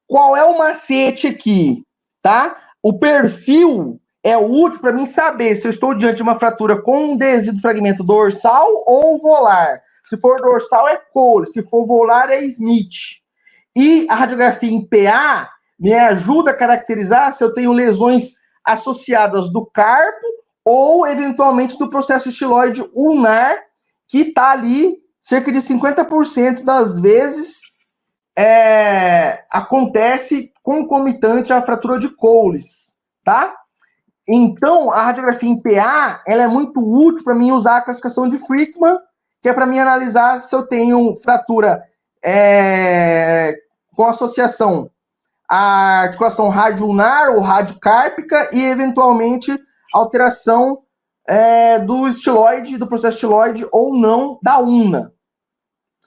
Qual é o macete aqui, tá? O perfil é útil para mim saber se eu estou diante de uma fratura com um desvio do fragmento dorsal ou volar. Se for dorsal, é Coles, se for volar, é Smith. E a radiografia em PA me ajuda a caracterizar se eu tenho lesões associadas do carpo ou, eventualmente, do processo estiloide ulnar, que está ali, cerca de 50% das vezes, acontece concomitante à fratura de Coles, tá? Então, a radiografia em PA, ela é muito útil para mim usar a classificação de Frickman, que é para mim analisar se eu tenho fratura com associação à articulação radioulnar ou radiocárpica e, eventualmente, alteração do estiloide, do processo estiloide ou não da ulna.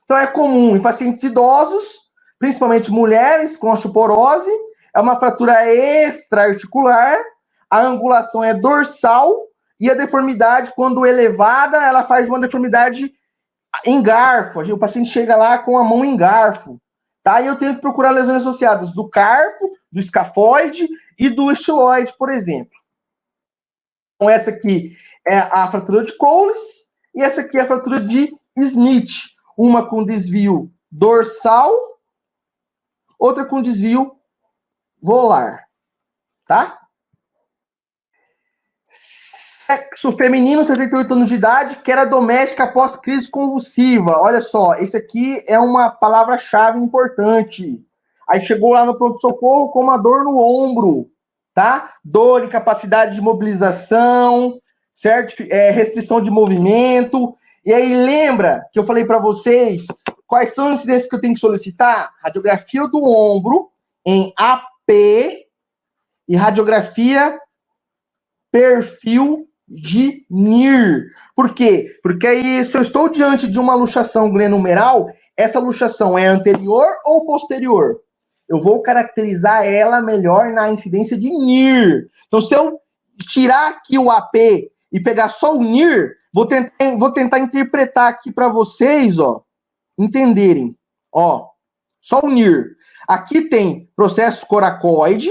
Então, é comum em pacientes idosos, principalmente mulheres com osteoporose, é uma fratura extra-articular, a angulação é dorsal e a deformidade, quando elevada, ela faz uma deformidade em garfo. O paciente chega lá com a mão em garfo. Tá? E eu tenho que procurar lesões associadas do carpo, do escafoide e do estiloide, por exemplo. Então, essa aqui é a fratura de Coles e essa aqui é a fratura de Smith. Uma com desvio dorsal, outra com desvio volar. Tá? Sexo feminino, 78 anos de idade, queda doméstica após crise convulsiva. Olha só, esse aqui é uma palavra-chave importante. Aí chegou lá no pronto-socorro com uma dor no ombro, tá? Dor, incapacidade de mobilização, certo? Restrição de movimento. E aí lembra que eu falei para vocês quais são as incidências que eu tenho que solicitar? Radiografia do ombro em AP e radiografia perfil de NIR. Por quê? Porque aí, se eu estou diante de uma luxação glenohumeral, essa luxação é anterior ou posterior? Eu vou caracterizar ela melhor na incidência de NIR. Então, se eu tirar aqui o AP e pegar só o NIR, vou tentar interpretar aqui para vocês, ó, entenderem. Ó, só o NIR. Aqui tem processo coracoide,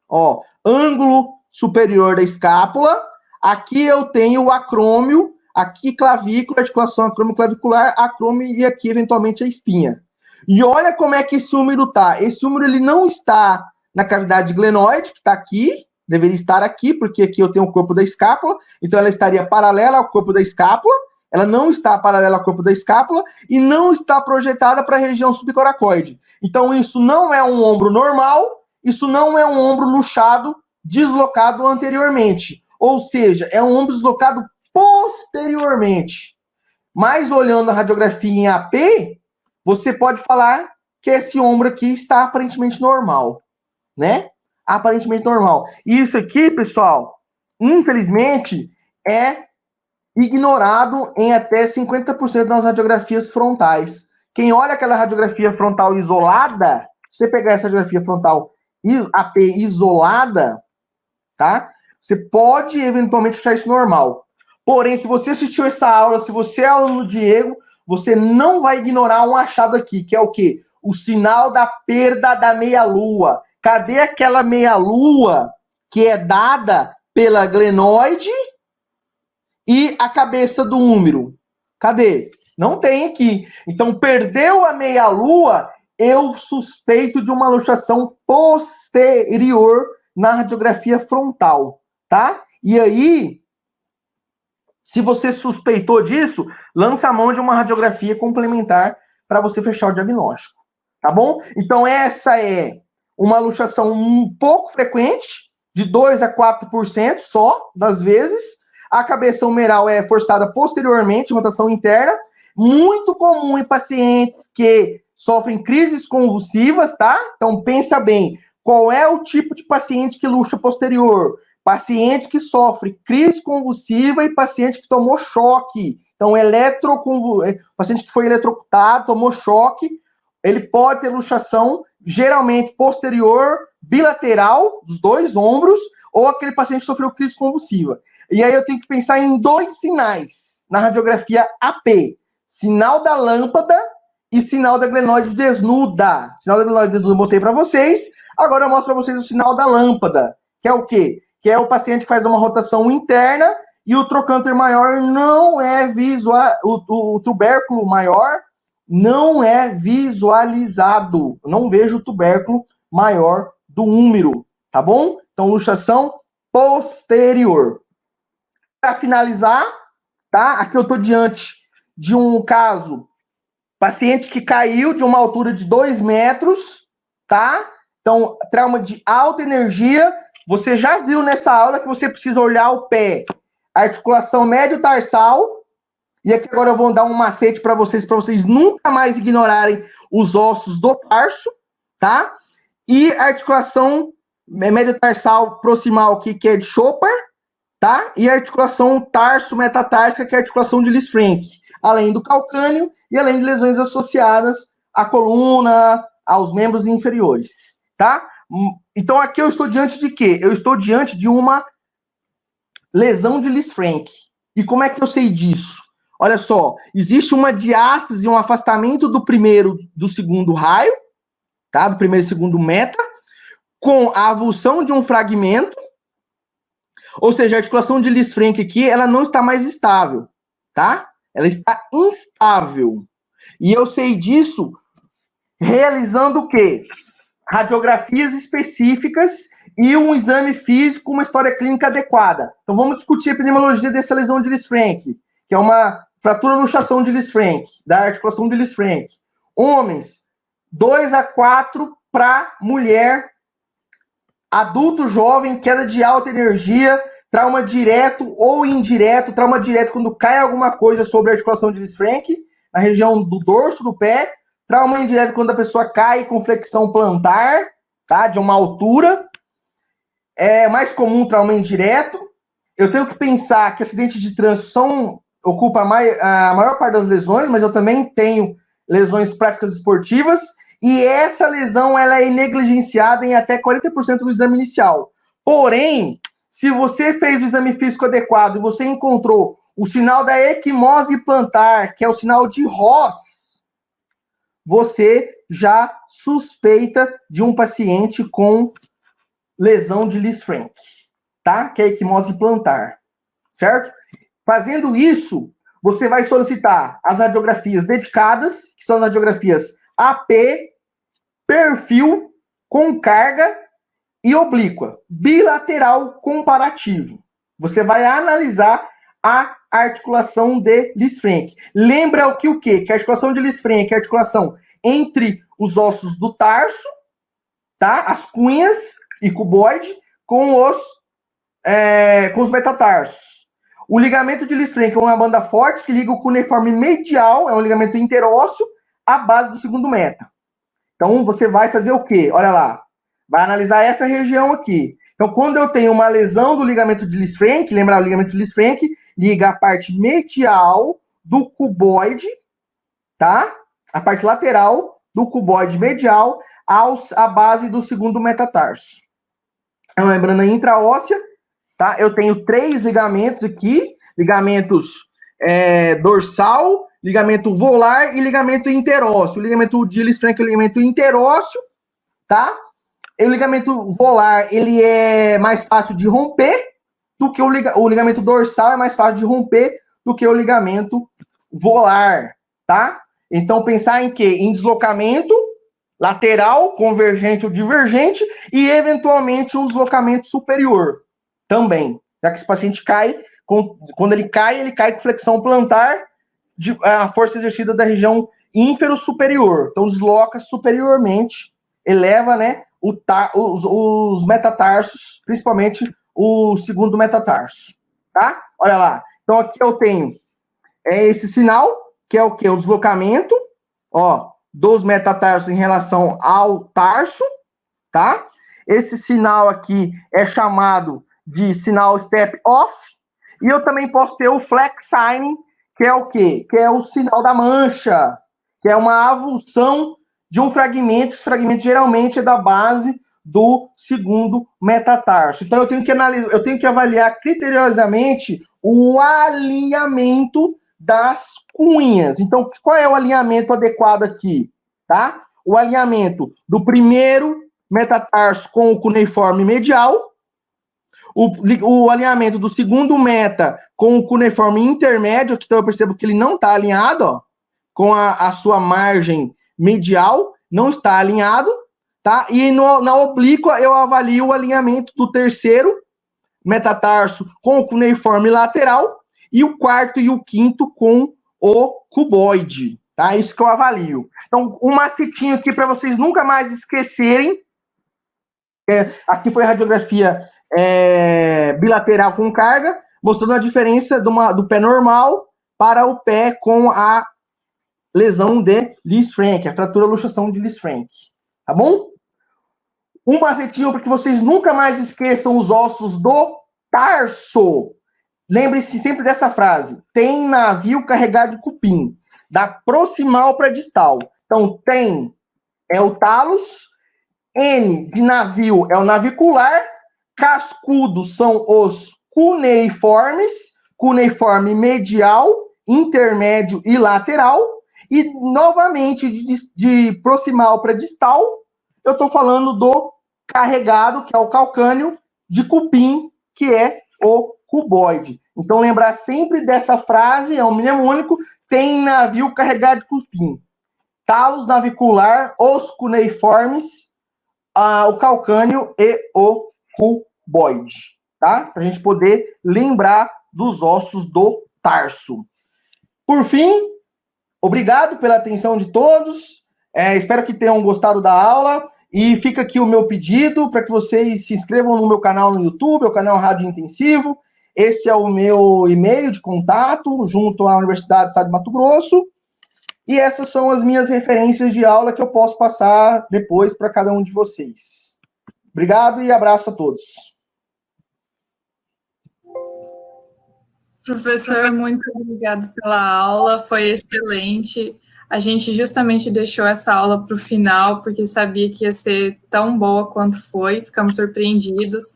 ó, ângulo superior da escápula. Aqui eu tenho o acrômio, aqui clavícula, articulação acrômio-clavicular, acrômio e aqui eventualmente a espinha. E olha como é que esse húmero tá. Esse húmero ele não está na cavidade glenoide, que está aqui, deveria estar aqui, porque aqui eu tenho o corpo da escápula, então ela estaria paralela ao corpo da escápula, ela não está paralela ao corpo da escápula e não está projetada para a região subcoracoide. Então isso não é um ombro normal, isso não é um ombro luxado, deslocado anteriormente. Ou seja, é um ombro deslocado posteriormente. Mas olhando a radiografia em AP, você pode falar que esse ombro aqui está aparentemente normal, né? Aparentemente normal. Isso aqui, pessoal, infelizmente, é ignorado em até 50% das radiografias frontais. Quem olha aquela radiografia frontal isolada, se você pegar essa radiografia frontal AP isolada, tá? Você pode eventualmente achar isso normal. Porém, se você assistiu essa aula, se você é aluno do Diego, você não vai ignorar um achado aqui, que é o quê? O sinal da perda da meia-lua. Cadê aquela meia-lua que é dada pela glenoide e a cabeça do húmero? Cadê? Não tem aqui. Então, perdeu a meia-lua, eu suspeito de uma luxação posterior na radiografia frontal, tá? E aí, se você suspeitou disso, lança a mão de uma radiografia complementar para você fechar o diagnóstico, tá bom? Então, essa é uma luxação um pouco frequente, de 2 a 4% só das vezes. A cabeça humeral é forçada posteriormente, rotação interna, muito comum em pacientes que sofrem crises convulsivas, tá? Então, pensa bem, qual é o tipo de paciente que luxa posterior? Paciente que sofre crise convulsiva e paciente que tomou choque. Então, paciente que foi eletrocutado, tomou choque, ele pode ter luxação, geralmente posterior, bilateral, dos dois ombros, ou aquele paciente que sofreu crise convulsiva. E aí eu tenho que pensar em 2 sinais na radiografia AP. Sinal da lâmpada e sinal da glenoide desnuda. Sinal da glenoide desnuda eu botei para vocês. Agora eu mostro para vocês o sinal da lâmpada, que é o quê? Que é o paciente que faz uma rotação interna e o trocânter maior não é visual, o tubérculo maior não é visualizado. Eu não vejo o tubérculo maior do húmero, tá bom? Então, luxação posterior. Para finalizar, tá? Aqui eu estou diante de um caso, paciente que caiu de uma altura de 2 metros, tá? Então, trauma de alta energia. Você já viu nessa aula que você precisa olhar o pé, articulação médio-tarsal. E aqui agora eu vou dar um macete para vocês nunca mais ignorarem os ossos do tarso, tá? E articulação médio-tarsal proximal aqui, que é de Chopper, tá? E a articulação tarso-metatarsica, que é a articulação de Lisfranc. Além do calcâneo e além de lesões associadas à coluna, aos membros inferiores, tá? Então aqui eu estou diante de quê? Eu estou diante de uma lesão de Lisfranc. E como é que eu sei disso? Olha só, existe uma diástase, um afastamento do segundo raio, tá? Do primeiro e segundo meta, com a avulsão de um fragmento, ou seja, a articulação de Lisfranc aqui, ela não está mais estável, tá? Ela está instável. E eu sei disso realizando o quê? Radiografias específicas e um exame físico, uma história clínica adequada. Então vamos discutir a epidemiologia dessa lesão de Lisfranc, que é uma fratura luxação de Lisfranc, da articulação de Lisfranc. Homens, 2 a 4 para mulher, adulto jovem, queda de alta energia, trauma direto ou indireto, trauma direto quando cai alguma coisa sobre a articulação de Lisfranc, na região do dorso do pé, trauma indireto quando a pessoa cai com flexão plantar, tá, de uma altura. É mais comum trauma indireto. Eu tenho que pensar que acidente de trânsito ocupa a maior parte das lesões, mas eu também tenho lesões práticas esportivas, e essa lesão ela é negligenciada em até 40% do exame inicial. Porém, se você fez o exame físico adequado e você encontrou o sinal da equimose plantar, que é o sinal de Ross, você já suspeita de um paciente com lesão de Lisfranc, tá? Que é a equimose plantar, certo? Fazendo isso, você vai solicitar as radiografias dedicadas, que são as radiografias AP, perfil, com carga e oblíqua, bilateral comparativo. Você vai analisar a articulação de Lisfranc. Lembra o quê? Que a articulação de Lisfranc é a articulação entre os ossos do tarso, tá? As cunhas e cuboide, com os metatarsos. O ligamento de Lisfranc é uma banda forte que liga o cuneiforme medial, é um ligamento interósseo, à base do segundo meta. Então, você vai fazer o quê? Olha lá. Vai analisar essa região aqui. Então, quando eu tenho uma lesão do ligamento de Lisfranc, lembra o ligamento de Lisfranc, liga a parte medial do cuboide, tá? A parte lateral do cuboide medial à base do segundo metatarso. É uma membrana intraóssea, tá? Eu tenho 3 ligamentos aqui, ligamentos dorsal, ligamento volar e ligamento interósseo. O ligamento de Lisfranc é o ligamento interósseo, tá? E o ligamento volar, ele é mais fácil de romper do que o ligamento dorsal é mais fácil de romper do que o ligamento volar, tá? Então, pensar em quê? Em deslocamento lateral, convergente ou divergente e, eventualmente, um deslocamento superior também. Já que esse paciente cai, quando ele cai com flexão plantar, a força exercida da região ínfero-superior. Então, desloca superiormente, eleva, né, os metatarsos, principalmente o segundo metatarso, tá? Olha lá. Então, aqui eu tenho esse sinal, que é o quê? O deslocamento, ó, dos metatarsos em relação ao tarso, tá? Esse sinal aqui é chamado de sinal step off, e eu também posso ter o flex sign, que é o quê? Que é o sinal da mancha, que é uma avulsão de um fragmento. Esse fragmento geralmente é da base do segundo metatarso. Então eu tenho que avaliar criteriosamente o alinhamento das cunhas. Então, qual é o alinhamento adequado aqui, tá? O alinhamento do primeiro metatarso com o cuneiforme medial, o alinhamento do segundo meta com o cuneiforme intermédio, que então eu percebo que ele não está alinhado, ó, com a sua margem medial, não está alinhado, tá? E na oblíqua eu avalio o alinhamento do terceiro metatarso com o cuneiforme lateral e o quarto e o quinto com o cuboide, tá? Isso que eu avalio. Então, um macetinho aqui para vocês nunca mais esquecerem. Aqui foi a radiografia bilateral com carga, mostrando a diferença do pé normal para o pé com a lesão de Lisfranc, a fratura luxação de Lisfranc. Tá bom? Um macetinho para que vocês nunca mais esqueçam os ossos do tarso. Lembre-se sempre dessa frase. Tem navio carregado de cupim. Da proximal para distal. Então, tem o talos. N de navio é o navicular. Cascudo são os cuneiformes, cuneiforme medial, intermédio e lateral, e novamente de proximal para distal, eu estou falando do carregado, que é o calcânio, de cupim, que é o cuboide. Então, lembrar sempre dessa frase, é um mnemônico, tem navio carregado de cupim. Talos navicular, os cuneiformes, o calcânio e o cuboide, tá? Para a gente poder lembrar dos ossos do tarso. Por fim, obrigado pela atenção de todos. Espero que tenham gostado da aula. E fica aqui o meu pedido para que vocês se inscrevam no meu canal no YouTube, o canal Rádio Intensivo. Esse é o meu e-mail de contato, junto à Universidade do Estado de Mato Grosso. E essas são as minhas referências de aula que eu posso passar depois para cada um de vocês. Obrigado e abraço a todos. Professor, muito obrigado pela aula, foi excelente. A gente justamente deixou essa aula para o final, porque sabia que ia ser tão boa quanto foi, ficamos surpreendidos.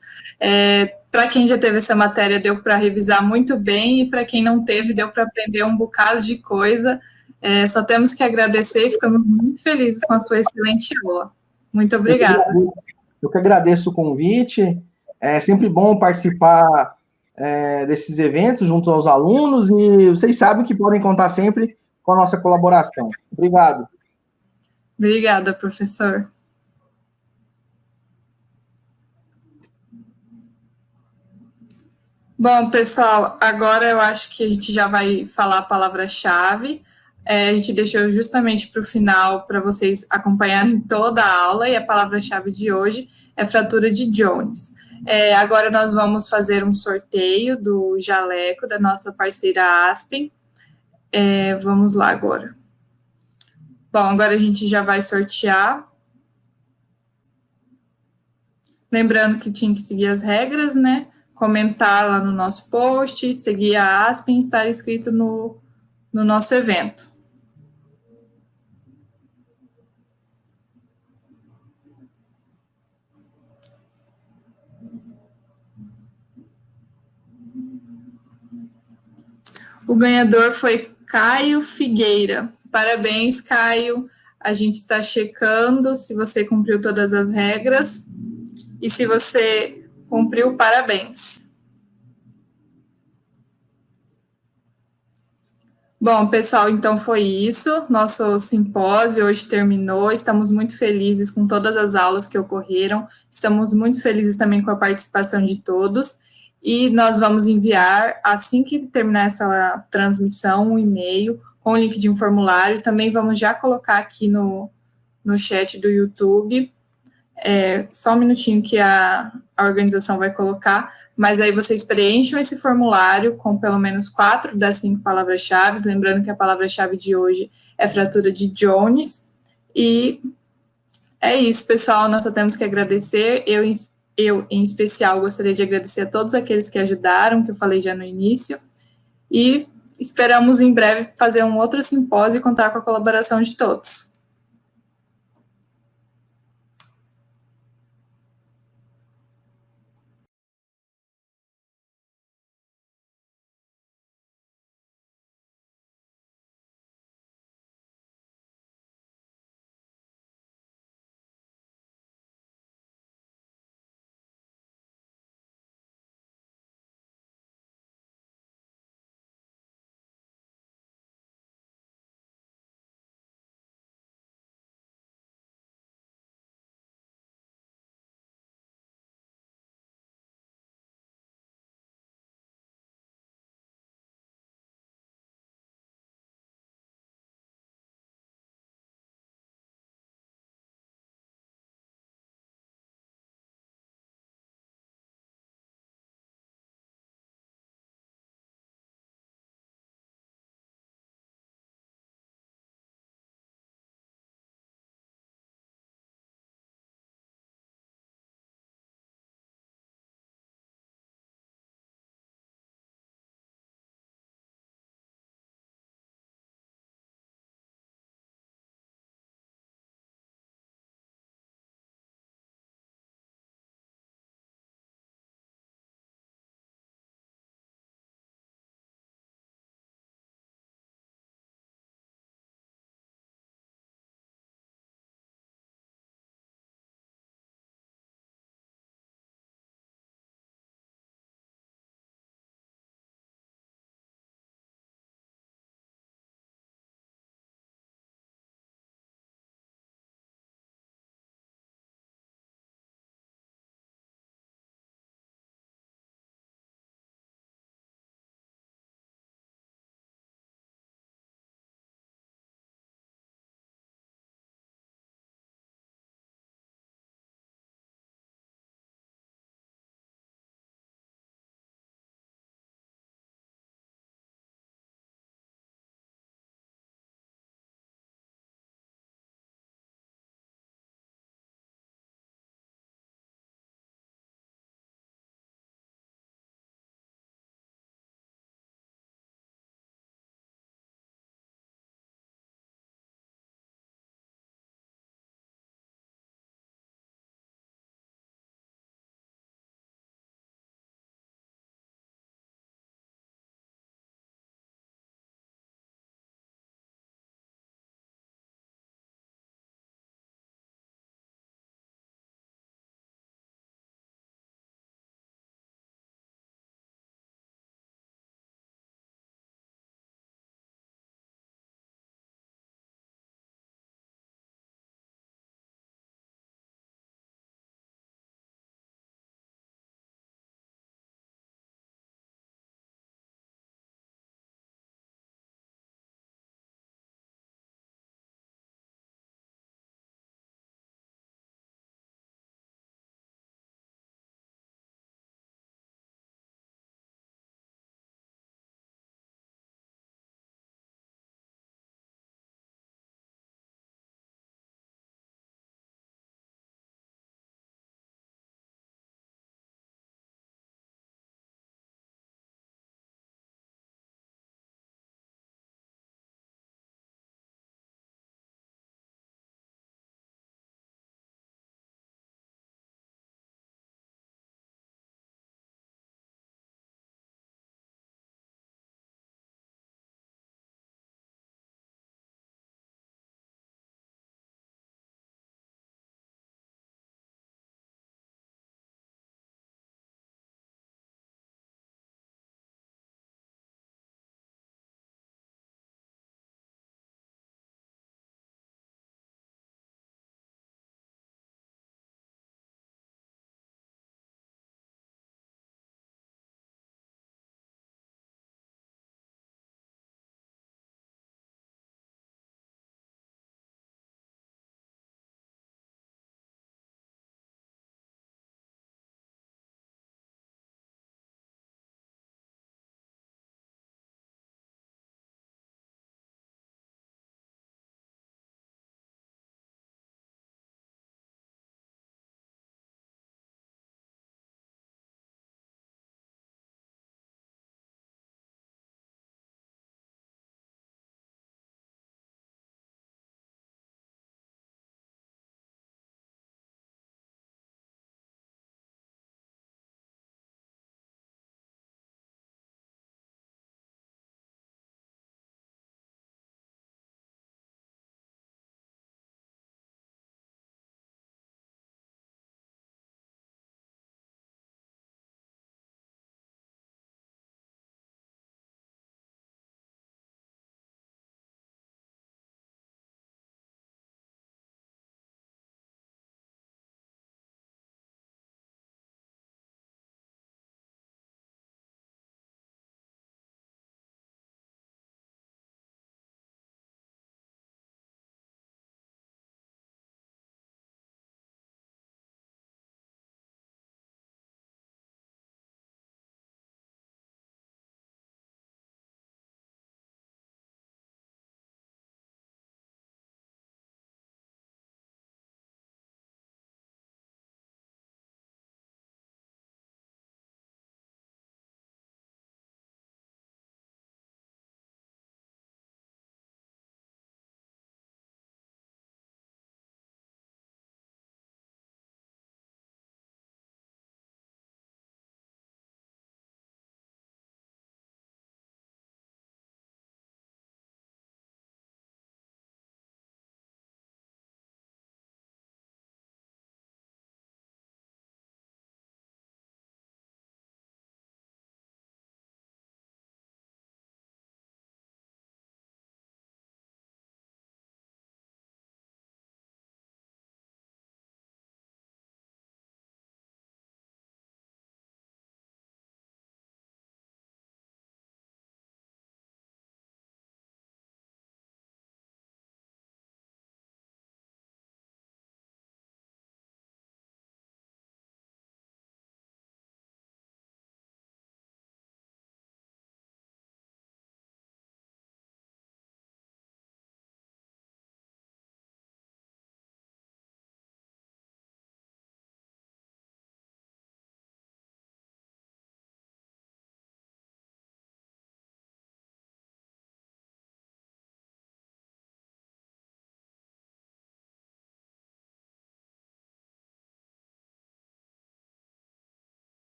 Para quem já teve essa matéria, deu para revisar muito bem, e para quem não teve, deu para aprender um bocado de coisa. Só temos que agradecer e ficamos muito felizes com a sua excelente aula. Muito obrigada. Eu que agradeço o convite. É sempre bom participar desses eventos junto aos alunos, e vocês sabem que podem contar sempre com a nossa colaboração. Obrigado. Obrigada, professor. Bom, pessoal, agora eu acho que a gente já vai falar a palavra-chave. A gente deixou justamente para o final, para vocês acompanharem toda a aula, e a palavra-chave de hoje é fratura de Jones. Agora nós vamos fazer um sorteio do jaleco da nossa parceira Aspen. Vamos lá agora. Bom, agora a gente já vai sortear. Lembrando que tinha que seguir as regras, né? Comentar lá no nosso post, seguir a Aspen, estar inscrito no nosso evento. O ganhador foi Caio Figueira. Parabéns, Caio. A gente está checando se você cumpriu todas as regras. E se você cumpriu, parabéns. Bom, pessoal, então foi isso. Nosso simpósio hoje terminou. Estamos muito felizes com todas as aulas que ocorreram. Estamos muito felizes também com a participação de todos. E nós vamos enviar, assim que terminar essa transmissão, um e-mail com o link de um formulário. Também vamos já colocar aqui no chat do YouTube. Só um minutinho que a organização vai colocar, mas aí vocês preencham esse formulário com pelo menos 4 das 5 palavras-chave, lembrando que a palavra-chave de hoje é fratura de Jones. E é isso, pessoal, nós só temos que agradecer. Eu, em especial, gostaria de agradecer a todos aqueles que ajudaram, que eu falei já no início, e esperamos em breve fazer um outro simpósio e contar com a colaboração de todos.